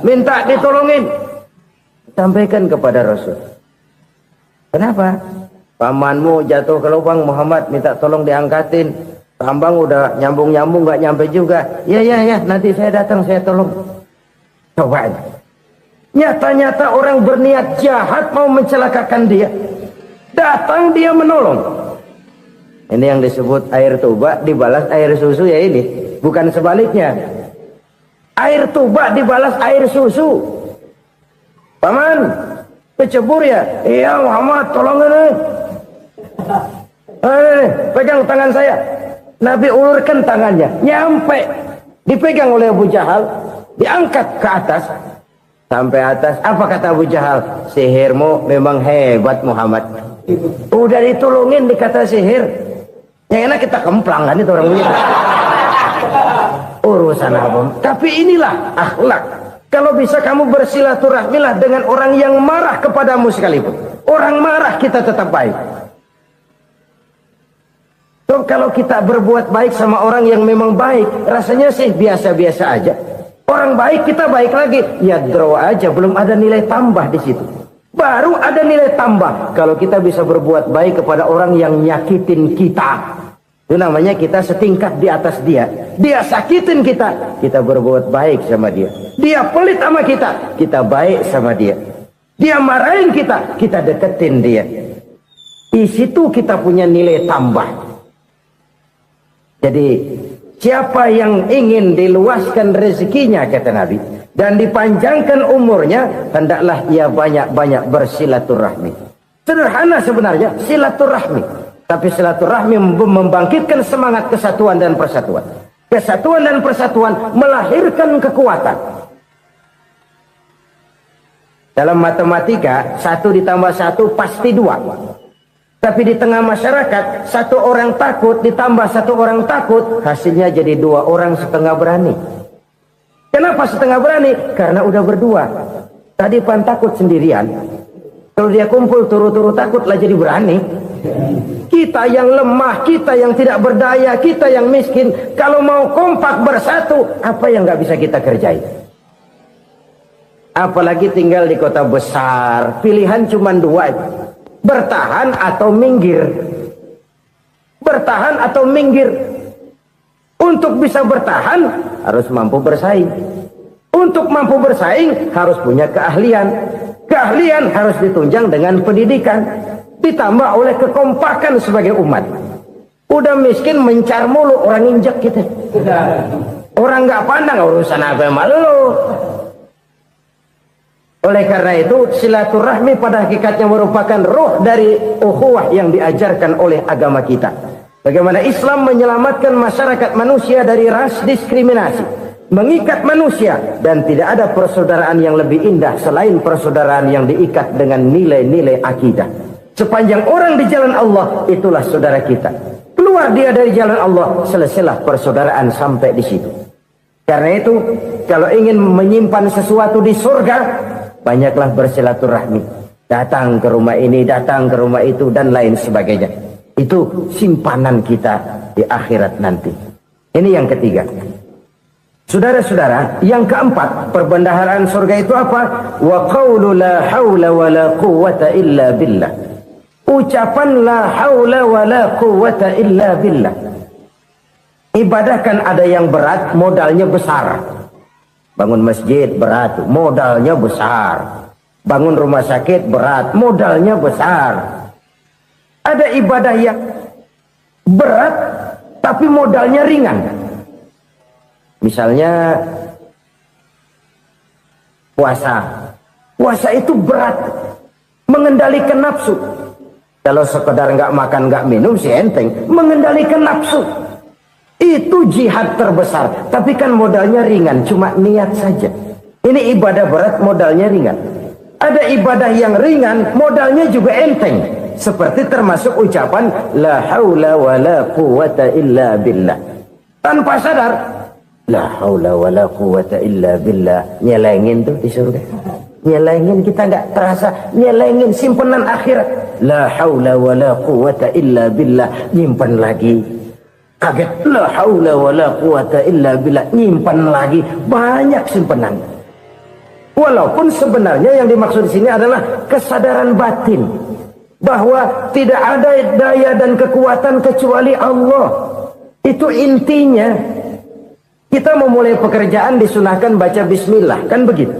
Minta ditolongin. Sampaikan kepada Rasul. Kenapa? Pamanmu jatuh ke lubang, Muhammad minta tolong diangkatin. Tambang udah nyambung-nyambung nggak nyampe juga. Ya nanti saya datang saya tolong. Coba aja. Nyata-nyata orang berniat jahat mau mencelakakan dia. Datang dia menolong. Ini yang disebut air tuba dibalas air susu ya ini. Bukan sebaliknya. Air tuba dibalas air susu. Paman, kecebur ya? Iya Muhammad, tolong ini. Pegang tangan saya. Nabi ulurkan tangannya. Nyampe. Dipegang oleh Abu Jahal. Diangkat ke atas. Sampai atas, apa kata Abu Jahal? Sihirmu memang hebat Muhammad. Udah ditolongin dikata sihir. Yang enak kita kemplang kan itu orang begitu. Urusan apa? Tapi inilah akhlak. Kalau bisa kamu bersilaturahmilah dengan orang yang marah kepadamu sekalipun. Orang marah kita tetap baik. So, kalau kita berbuat baik sama orang yang memang baik, rasanya sih biasa-biasa aja. Orang baik kita baik lagi, ya draw aja, belum ada nilai tambah di situ. Baru ada nilai tambah kalau kita bisa berbuat baik kepada orang yang nyakitin kita. Itu namanya kita setingkat di atas dia. Dia sakitin kita, kita berbuat baik sama dia. Dia pelit sama kita, kita baik sama dia. Dia marahin kita, kita deketin dia. Di situ kita punya nilai tambah. Jadi siapa yang ingin diluaskan rezekinya kata Nabi dan dipanjangkan umurnya, hendaklah ia banyak-banyak bersilaturahmi. Sederhana sebenarnya silaturahmi, tapi silaturahmi membangkitkan semangat kesatuan dan persatuan. Kesatuan dan persatuan melahirkan kekuatan. Dalam matematika 1 ditambah 1 pasti 2. Tapi di tengah masyarakat 1 orang takut ditambah 1 orang takut, hasilnya jadi 2 orang setengah berani. Kenapa setengah berani? Karena udah berdua. Tadi pan takut sendirian. Kalau dia kumpul turu-turu takutlah jadi berani. Kita yang lemah, kita yang tidak berdaya, kita yang miskin, kalau mau kompak bersatu, apa yang nggak bisa kita kerjain? Apalagi tinggal di kota besar, pilihan cuma 2. Bertahan atau minggir. Bertahan atau minggir. Untuk bisa bertahan harus mampu bersaing. Untuk mampu bersaing harus punya keahlian. Keahlian harus ditunjang dengan pendidikan, ditambah oleh kekompakan sebagai umat. Udah miskin mencar mulu, orang injak kita. Orang nggak pandang urusan apa malu. Oleh karena itu silaturahmi pada hakikatnya merupakan roh dari ukhuwah yang diajarkan oleh agama kita. Bagaimana Islam menyelamatkan masyarakat manusia dari ras diskriminasi, mengikat manusia, dan tidak ada persaudaraan yang lebih indah selain persaudaraan yang diikat dengan nilai-nilai akidah. Sepanjang orang di jalan Allah, itulah saudara kita. Keluar dia dari jalan Allah, selesailah persaudaraan sampai di situ. Karena itu, kalau ingin menyimpan sesuatu di surga, banyaklah bersilaturahmi. Datang ke rumah ini, datang ke rumah itu, dan lain sebagainya. Itu simpanan kita di akhirat nanti. Ini yang ketiga. Saudara-saudara, yang keempat, perbendaharaan surga itu apa? Wa qawlu la hawla wa la quwwata illa billah. Ucapan la hawla wa la quwwata illa billah. Ibadah kan ada yang berat, modalnya besar. Bangun masjid berat, modalnya besar. Bangun rumah sakit berat, modalnya besar. Ada ibadah yang berat tapi modalnya ringan. Misalnya puasa. Puasa itu berat, mengendalikan nafsu. Kalau sekedar nggak makan nggak minum sih enteng, mengendalikan nafsu. Itu jihad terbesar, tapi kan modalnya ringan, cuma niat saja. Ini ibadah berat, modalnya ringan. Ada ibadah yang ringan, modalnya juga enteng. Seperti termasuk ucapan la haula wa la quwwata illa billah. tanpa sadar. La haula wala quwata illa billah. Nyelengin tuh di surga. Nyelengin, kita nggak terasa. Nyelengin simpenan akhirat. La haula wala quwata illa billah. Nyimpan lagi. Kaget. La haula wala quwata illa billah. Nyimpan lagi. Banyak simpenan. Walaupun sebenarnya yang dimaksud di sini adalah kesadaran batin bahwa tidak ada daya dan kekuatan kecuali Allah. Itu intinya. Kita memulai pekerjaan disunahkan baca bismillah, kan begitu?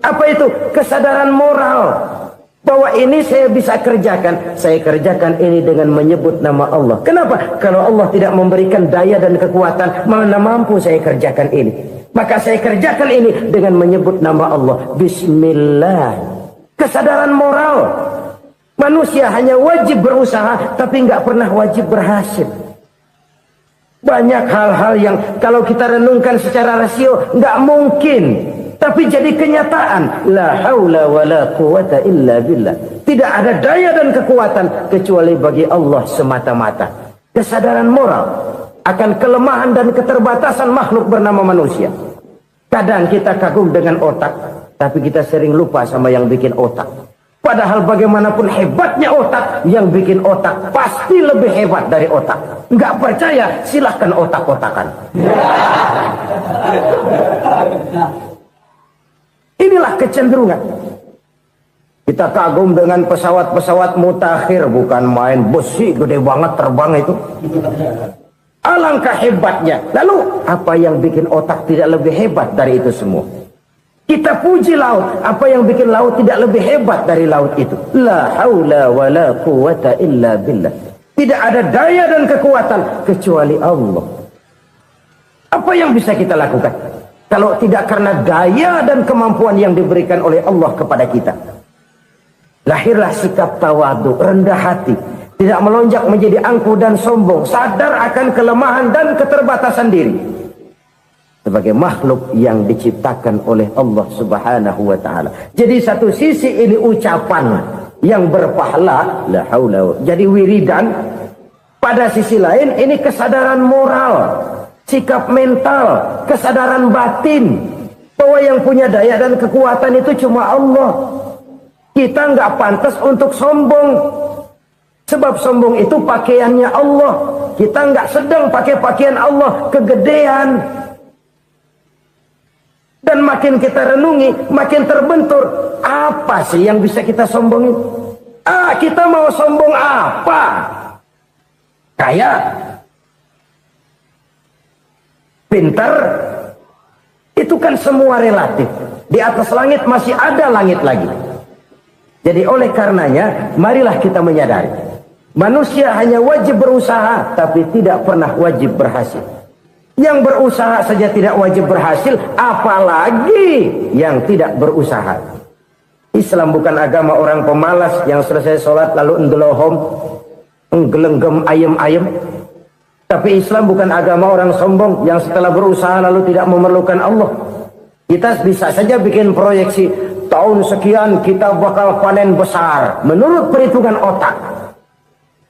Apa itu? Kesadaran moral bahwa ini saya bisa kerjakan. Saya kerjakan ini dengan menyebut nama Allah. Kenapa? Kalau Allah tidak memberikan daya dan kekuatan, mana mampu saya kerjakan ini. Maka saya kerjakan ini dengan menyebut nama Allah. Bismillah. Kesadaran moral. Manusia hanya wajib berusaha, tapi nggak pernah wajib berhasil. Banyak hal-hal yang kalau kita renungkan secara rasio nggak mungkin, tapi jadi kenyataan. La haula wala quwata illa billah. Tidak ada daya dan kekuatan kecuali bagi Allah semata-mata. Kesadaran moral akan kelemahan dan keterbatasan makhluk bernama manusia. Kadang kita kagum dengan otak, tapi kita sering lupa sama yang bikin otak. Padahal bagaimanapun hebatnya otak, yang bikin otak pasti lebih hebat dari otak. Nggak percaya, silahkan otak-otakan. Inilah kecenderungan. Kita kagum dengan pesawat-pesawat mutakhir, bukan main besi gede banget terbang itu. Alangkah hebatnya. Lalu apa yang bikin otak tidak lebih hebat dari itu semua? Kita puji laut. Apa yang bikin laut tidak lebih hebat dari laut itu? La haula wala quwata illa billah. Tidak ada daya dan kekuatan kecuali Allah. Apa yang bisa kita lakukan kalau tidak karena daya dan kemampuan yang diberikan oleh Allah kepada kita? Lahirlah sikap tawadu, rendah hati, tidak melonjak menjadi angkuh dan sombong, sadar akan kelemahan dan keterbatasan diri sebagai makhluk yang diciptakan oleh Allah Subhanahu wa taala. Jadi satu sisi ini ucapan yang berpahala, la haula, jadi wiridan. Pada sisi lain ini kesadaran moral, sikap mental, kesadaran batin bahwa yang punya daya dan kekuatan itu cuma Allah. Kita nggak pantas untuk sombong, sebab sombong itu pakaiannya Allah. Kita nggak sedang pakai pakaian Allah, kegedean. Dan makin kita renungi, makin terbentur. Apa sih yang bisa kita sombongin? Kita mau sombong apa? Kaya? Pintar? Itu kan semua relatif. Di atas langit masih ada langit lagi. Jadi oleh karenanya, marilah kita menyadari. Manusia hanya wajib berusaha, tapi tidak pernah wajib berhasil. Yang berusaha saja tidak wajib berhasil, apalagi yang tidak berusaha. Islam bukan agama orang pemalas yang selesai sholat lalu endelohom, enggelenggem ayem-ayem. Tapi Islam bukan agama orang sombong yang setelah berusaha lalu tidak memerlukan Allah. Kita bisa saja bikin proyeksi, tahun sekian kita bakal panen besar menurut perhitungan otak.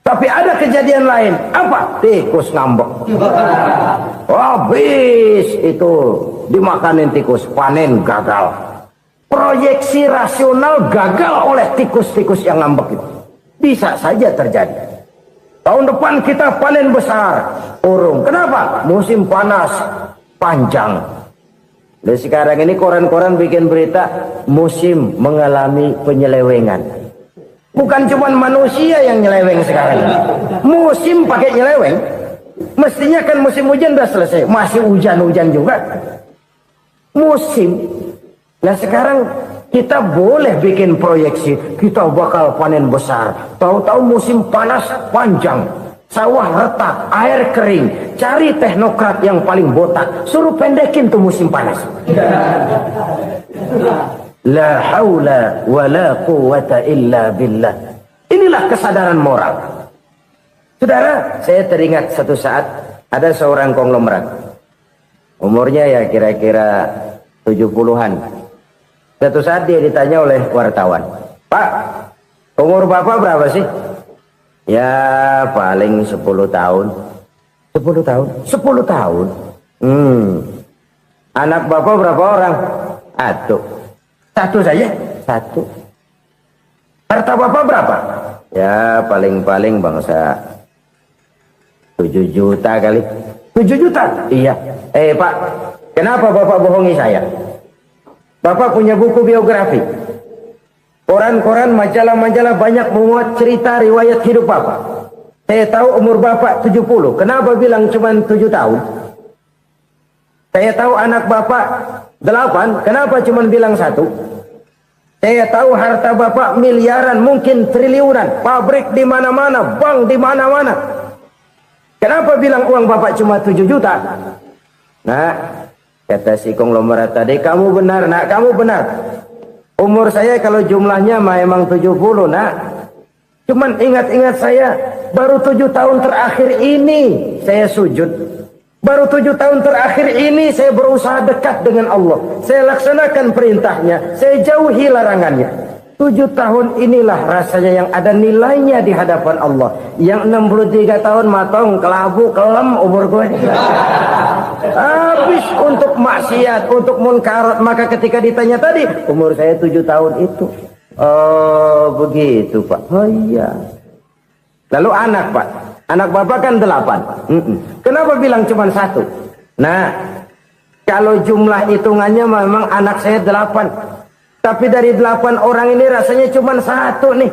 Tapi ada kejadian lain. Apa? Tikus ngambek. Habis itu dimakanin tikus, panen gagal. Proyeksi rasional gagal oleh tikus-tikus yang ngambek itu. Bisa saja terjadi. Tahun depan kita panen besar, urung. Kenapa? Musim panas panjang. Dan sekarang ini koran-koran bikin berita musim mengalami penyelewengan. Bukan cuma manusia yang nyeleweng sekarang. Musim pakai nyeleweng. Mestinya kan musim hujan udah selesai. Masih hujan-hujan juga. Musim. Nah sekarang kita boleh bikin proyeksi. Kita bakal panen besar. Tahu-tahu musim panas panjang. Sawah retak, air kering. Cari teknokrat yang paling botak. Suruh pendekin tuh musim panas. La haula wa la quwata illa billah. Inilah kesadaran moral. Saudara, saya teringat satu saat ada seorang konglomerat. Umurnya ya kira-kira 70-an. Satu saat dia ditanya oleh wartawan, "Pak, umur Bapak berapa sih?" "Ya paling 10 tahun." 10 tahun. 10 tahun. Anak bapak berapa orang? Satu saja. Satu. Harta bapak berapa? Ya paling-paling bangsa 7 juta kali. 7 juta? Iya. Pak, kenapa bapak bohongi saya? Bapak punya buku biografi. Koran-koran, majalah-majalah banyak memuat cerita riwayat hidup bapak. Saya tahu umur bapak 70. Kenapa bilang cuma 7 tahun? Saya tahu anak bapak 8. Kenapa cuma bilang 1? Saya tahu harta bapak miliaran, mungkin triliunan. Pabrik di mana-mana, bank di mana-mana. Kenapa bilang uang bapak cuma 7 juta? Nah, kata si konglomerat tadi, kamu benar nak, kamu benar. Umur saya kalau jumlahnya memang 70 nak. Cuman ingat-ingat saya, baru 7 tahun terakhir ini saya sujud. Baru 7 tahun terakhir ini saya berusaha dekat dengan Allah. Saya laksanakan perintahnya, saya jauhi larangannya. 7 tahun inilah rasanya yang ada nilainya di hadapan Allah. Yang 63 tahun matong, kelabu, kelem umur gue. Habis untuk maksiat, untuk munkarat. Maka ketika ditanya tadi, umur saya 7 tahun itu. Oh begitu Pak. Oh iya. Lalu anak Pak. Anak bapak kan 8. Kenapa bilang cuma 1? Nah, kalau jumlah hitungannya memang anak saya 8. Tapi dari 8 orang ini rasanya cuma 1 nih.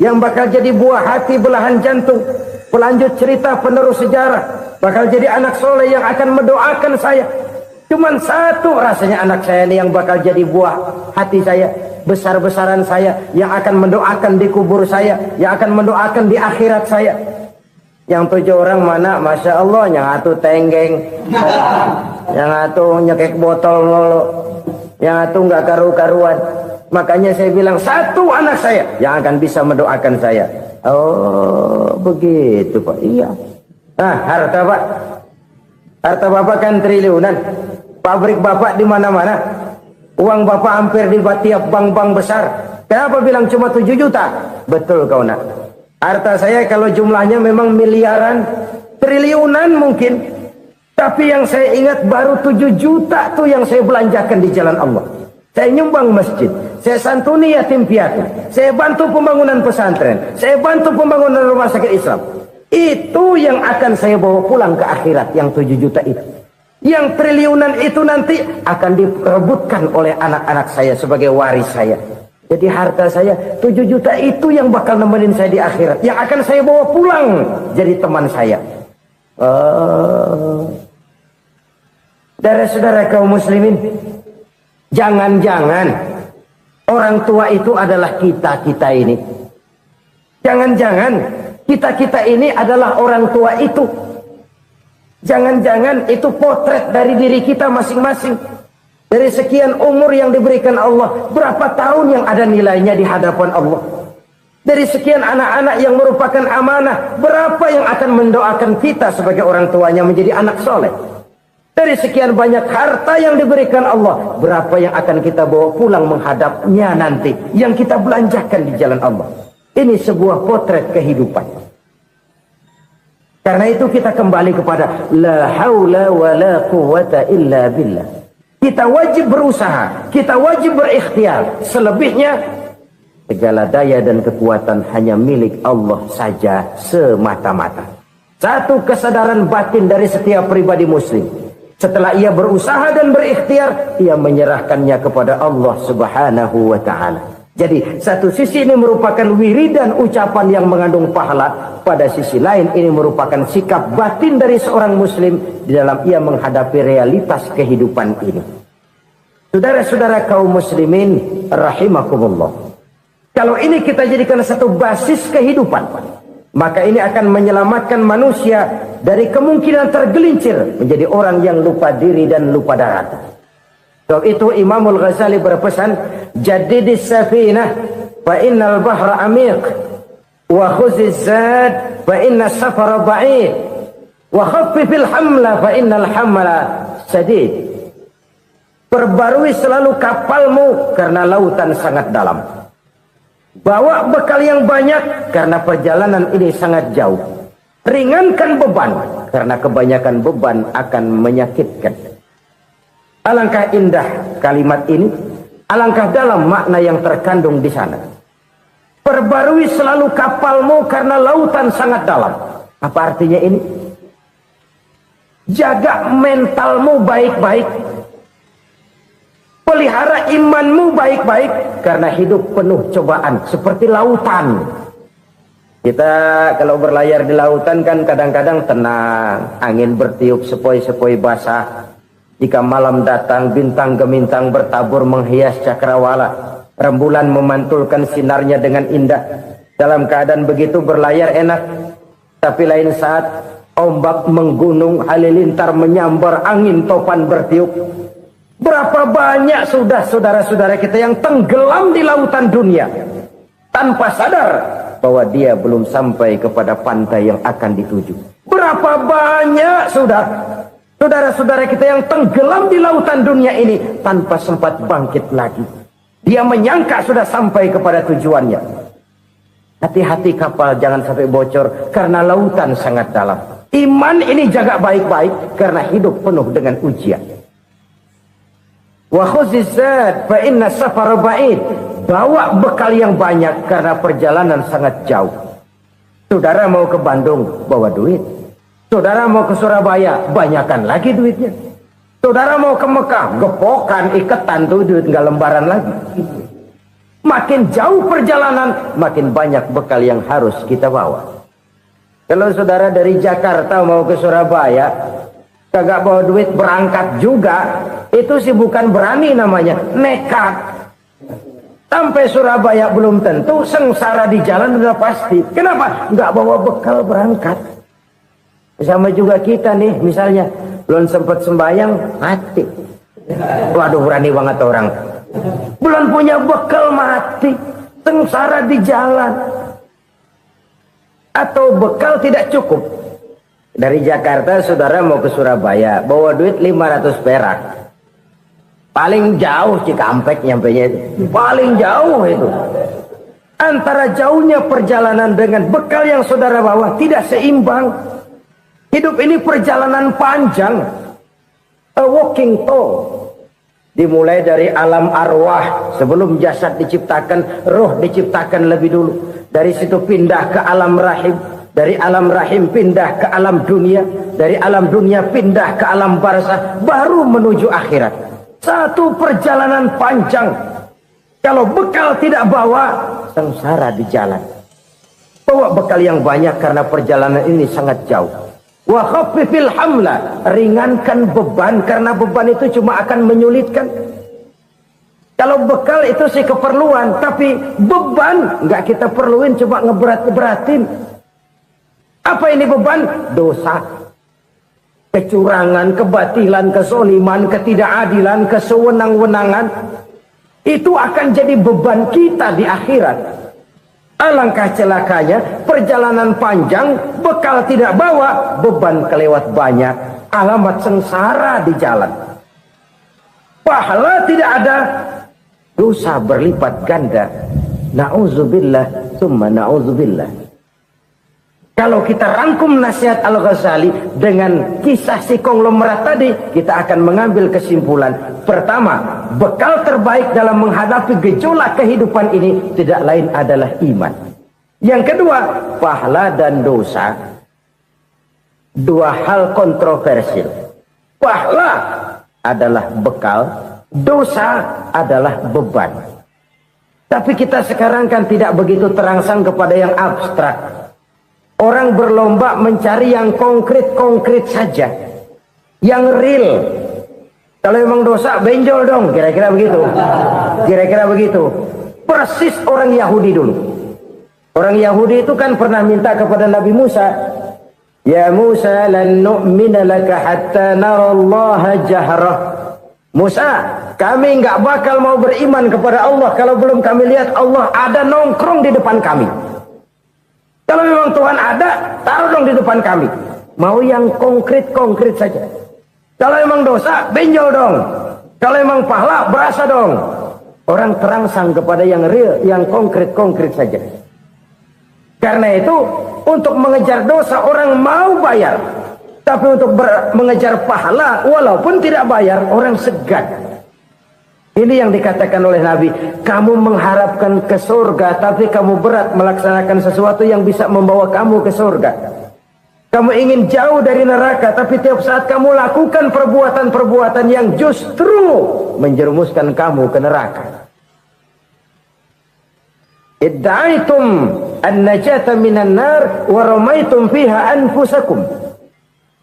Yang bakal jadi buah hati, belahan jantung. Pelanjut cerita, penerus sejarah. Bakal jadi anak soleh yang akan mendoakan saya. Cuma 1 rasanya anak saya ini yang bakal jadi buah hati saya. Besar-besaran saya. Yang akan mendoakan di kubur saya. Yang akan mendoakan di akhirat saya. Yang 7 orang mana? Masya Allah, yang 1 tenggeng. Yang 1 nyekek botol lolo. Yang 1 nggak karu-karuan. Makanya saya bilang 1 anak saya yang akan bisa mendoakan saya. Oh begitu Pak. Iya. Nah harta Pak. Harta bapak kan triliunan. Pabrik bapak di mana-mana. Uang bapak hampir di tiap bank-bank besar. Kenapa bilang cuma 7 juta? Betul kau nak. Harta saya kalau jumlahnya memang miliaran, triliunan mungkin. Tapi yang saya ingat baru 7 juta tuh yang saya belanjakan di jalan Allah. Saya nyumbang masjid, saya santuni yatim piatu, saya bantu pembangunan pesantren, saya bantu pembangunan rumah sakit Islam. Itu yang akan saya bawa pulang ke akhirat, yang 7 juta itu. Yang triliunan itu nanti akan diperebutkan oleh anak-anak saya sebagai waris saya. Jadi harta saya 7 juta itu yang bakal nemenin saya di akhirat. Yang akan saya bawa pulang jadi teman saya. Saudara-saudara kaum muslimin, jangan-jangan orang tua itu adalah kita-kita ini. Jangan-jangan kita-kita ini adalah orang tua itu. Jangan-jangan itu potret dari diri kita masing-masing. Dari sekian umur yang diberikan Allah, berapa tahun yang ada nilainya di hadapan Allah? Dari sekian anak-anak yang merupakan amanah, berapa yang akan mendoakan kita sebagai orang tuanya menjadi anak soleh? Dari sekian banyak harta yang diberikan Allah, berapa yang akan kita bawa pulang menghadapnya nanti, yang kita belanjakan di jalan Allah? Ini sebuah potret kehidupan. Karena itu kita kembali kepada la haula wa la quwwata illa billah. Kita wajib berusaha, kita wajib berikhtiar. Selebihnya, segala daya dan kekuatan hanya milik Allah saja semata-mata. Satu kesadaran batin dari setiap pribadi muslim. Setelah ia berusaha dan berikhtiar, ia menyerahkannya kepada Allah Subhanahu wa ta'ala. Jadi, satu sisi ini merupakan wiridan ucapan yang mengandung pahala. Pada sisi lain, ini merupakan sikap batin dari seorang muslim di dalam ia menghadapi realitas kehidupan ini. Saudara-saudara kaum muslimin, rahimakumullah. Kalau ini kita jadikan satu basis kehidupan, maka ini akan menyelamatkan manusia dari kemungkinan tergelincir menjadi orang yang lupa diri dan lupa darat. Sebab itu Imamul Ghazali berpesan, jadidis safinah fa innal bahra amiq wa khuziz zad fa inna safara ba'id wa khaffifil hamla fa innal hamla sadid. Perbarui selalu kapalmu karena lautan sangat dalam. Bawa bekal yang banyak karena perjalanan ini sangat jauh. Ringankan beban, karena kebanyakan beban akan menyakitkan. Alangkah indah kalimat ini, alangkah dalam makna yang terkandung di sana. Perbarui selalu kapalmu karena lautan sangat dalam. Apa artinya ini? Jaga mentalmu baik-baik. Pelihara imanmu baik-baik, karena hidup penuh cobaan seperti lautan. Kita kalau berlayar di lautan kan kadang-kadang tenang, angin bertiup sepoi-sepoi basah. Jika malam datang, bintang gemintang bertabur menghias cakrawala. Rembulan memantulkan sinarnya dengan indah. Dalam keadaan begitu berlayar enak. Tapi lain saat ombak menggunung, halilintar menyambar, angin topan bertiup. Berapa banyak sudah saudara-saudara kita yang tenggelam di lautan dunia tanpa sadar bahwa dia belum sampai kepada pantai yang akan dituju. Berapa banyak sudah saudara-saudara kita yang tenggelam di lautan dunia ini tanpa sempat bangkit lagi. Dia menyangka sudah sampai kepada tujuannya. Hati-hati kapal jangan sampai bocor karena lautan sangat dalam. Iman ini jaga baik-baik karena hidup penuh dengan ujian. Wa khuzizat fa inna safar ba'id. Bawa bekal yang banyak karena perjalanan sangat jauh. Saudara mau ke Bandung, bawa duit. Saudara mau ke Surabaya, banyakkan lagi duitnya. Saudara mau ke Mekah, gepokan, iketan tuh duit nggak lembaran lagi. Makin jauh perjalanan, makin banyak bekal yang harus kita bawa. Kalau saudara dari Jakarta mau ke Surabaya, kagak bawa duit berangkat juga, itu sih bukan berani namanya, nekat. Sampai Surabaya belum tentu, sengsara di jalan sudah pasti. Kenapa? Nggak bawa bekal berangkat. Sama juga kita nih, misalnya belum sempat sembahyang, mati. Waduh, berani banget orang. Belum punya bekal, mati. Sengsara di jalan. Atau bekal tidak cukup. Dari Jakarta saudara mau ke Surabaya, bawa duit 500 perak. Paling jauh Cikampek nyampenya itu. Paling jauh itu. Antara jauhnya perjalanan dengan bekal yang saudara bawa tidak seimbang. Hidup ini perjalanan panjang. A walking tour. Dimulai dari alam arwah. Sebelum jasad diciptakan, roh diciptakan lebih dulu. Dari situ pindah ke alam rahim. Dari alam rahim pindah ke alam dunia. Dari alam dunia pindah ke alam barzah. Baru menuju akhirat. Satu perjalanan panjang. Kalau bekal tidak bawa, sengsara di jalan. Bawa bekal yang banyak karena perjalanan ini sangat jauh. Wa khaffifil hamla, ringankan beban karena beban itu cuma akan menyulitkan. Kalau bekal itu sih keperluan, tapi beban nggak kita perluin, cuma ngeberat-beratin. Apa ini beban? Dosa. Kecurangan, kebatilan, kesoliman, ketidakadilan, kesewenang-wenangan. Itu akan jadi beban kita di akhirat. Alangkah celakanya, perjalanan panjang, bekal tidak bawa, beban kelewat banyak, alamat sengsara di jalan. Pahala tidak ada, dosa berlipat ganda. Na'udzubillah, summa na'udzubillah. Kalau kita rangkum nasihat Al-Ghazali dengan kisah si konglomerat tadi, kita akan mengambil kesimpulan. Pertama, bekal terbaik dalam menghadapi gejolak kehidupan ini tidak lain adalah iman. Yang kedua, pahala dan dosa. Dua hal kontroversial. Pahala adalah bekal, dosa adalah beban. Tapi kita sekarang kan tidak begitu terangsang kepada yang abstrak. Orang berlomba mencari yang konkret-konkret saja. Yang real. Kalau memang dosa, benjol dong. Kira-kira begitu. Kira-kira begitu. Persis orang Yahudi dulu. Orang Yahudi itu kan pernah minta kepada Nabi Musa. Ya Musa, lan nu'mina laka hatta narallaha jahrah. Musa, kami nggak bakal mau beriman kepada Allah kalau belum kami lihat Allah ada nongkrong di depan kami. Kalau memang Tuhan ada, taruh dong di depan kami. Mau yang konkret-konkret saja. Kalau memang dosa, benjol dong. Kalau memang pahala, berasa dong. Orang terangsang kepada yang real, yang konkret-konkret saja. Karena itu untuk mengejar dosa orang mau bayar. Tapi untuk mengejar pahala walaupun tidak bayar orang segan. Ini yang dikatakan oleh Nabi. Kamu mengharapkan ke surga tapi kamu berat melaksanakan sesuatu yang bisa membawa kamu ke surga. Kamu ingin jauh dari neraka tapi tiap saat kamu lakukan perbuatan-perbuatan yang justru menjerumuskan kamu ke neraka. Idda'aitum an-najata minan nar wa ramaitum fiha anfusakum.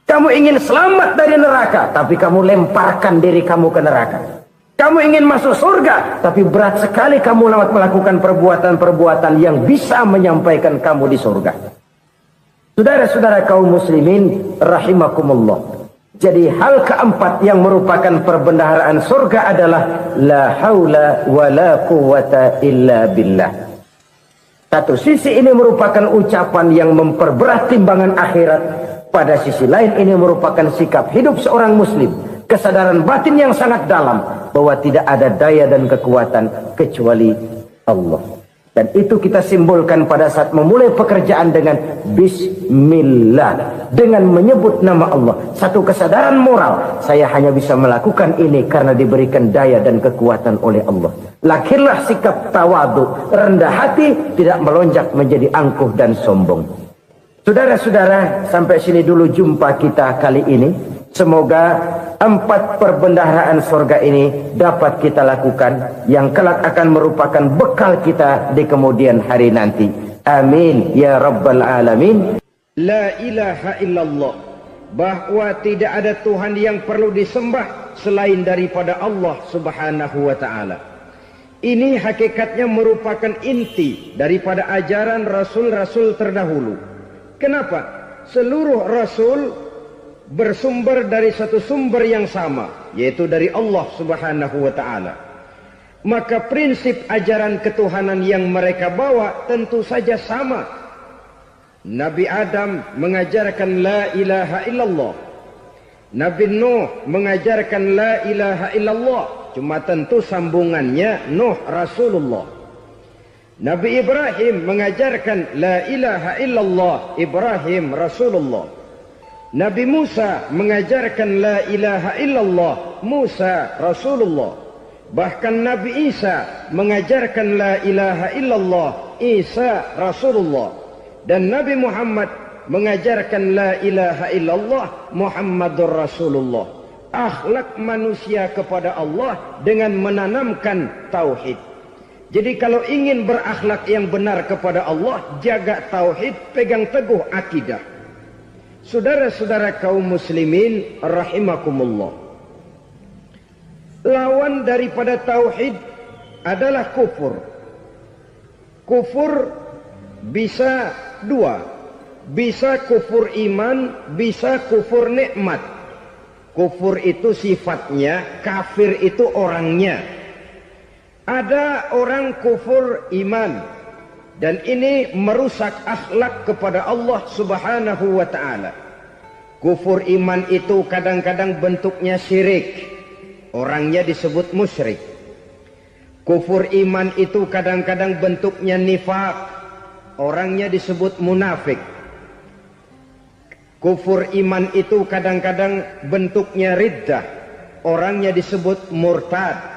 Kamu ingin selamat dari neraka, tapi kamu lemparkan diri kamu ke neraka. Kamu ingin masuk surga, tapi berat sekali kamu melakukan perbuatan-perbuatan yang bisa menyampaikan kamu di surga. Saudara-saudara kaum muslimin rahimakumullah. Jadi hal keempat yang merupakan perbendaharaan surga adalah la haula wa la quwwata illa billah. Satu sisi ini merupakan ucapan yang memperberat timbangan akhirat. Pada sisi lain ini merupakan sikap hidup seorang muslim. Kesadaran batin yang sangat dalam bahwa tidak ada daya dan kekuatan kecuali Allah. Dan itu kita simbolkan pada saat memulai pekerjaan dengan Bismillah. Dengan menyebut nama Allah. Satu kesadaran moral. Saya hanya bisa melakukan ini karena diberikan daya dan kekuatan oleh Allah. Lahirlah sikap tawadu, rendah hati, tidak melonjak menjadi angkuh dan sombong. Saudara-saudara, sampai sini dulu jumpa kita kali ini. Semoga 4 perbendaharaan surga ini dapat kita lakukan, yang kelak akan merupakan bekal kita di kemudian hari nanti. Amin ya rabbal alamin. La ilaha illallah, bahwa tidak ada Tuhan yang perlu disembah selain daripada Allah subhanahu wa ta'ala. Ini hakikatnya merupakan inti daripada ajaran rasul-rasul terdahulu. Kenapa? Seluruh rasul bersumber dari satu sumber yang sama, yaitu dari Allah subhanahu wa ta'ala. Maka prinsip ajaran ketuhanan yang mereka bawa tentu saja sama. Nabi Adam mengajarkan la ilaha illallah. Nabi Nuh mengajarkan la ilaha illallah. Cuma tentu sambungannya Nuh Rasulullah. Nabi Ibrahim mengajarkan la ilaha illallah, Ibrahim Rasulullah. Nabi Musa mengajarkan la ilaha illallah, Musa Rasulullah. Bahkan Nabi Isa mengajarkan la ilaha illallah, Isa Rasulullah. Dan Nabi Muhammad mengajarkan la ilaha illallah, Muhammadur Rasulullah. Akhlak manusia kepada Allah dengan menanamkan tauhid. Jadi kalau ingin berakhlak yang benar kepada Allah, jaga tauhid, pegang teguh akidah. Saudara-saudara kaum muslimin rahimakumullah. Lawan daripada tauhid adalah kufur. Kufur bisa 2. Bisa kufur iman, bisa kufur nikmat. Kufur itu sifatnya, kafir itu orangnya. Ada orang kufur iman, dan ini merusak akhlak kepada Allah subhanahu wa ta'ala. Kufur iman itu kadang-kadang bentuknya syirik, orangnya disebut musyrik. Kufur iman itu kadang-kadang bentuknya nifaq, orangnya disebut munafik. Kufur iman itu kadang-kadang bentuknya riddah, orangnya disebut murtad.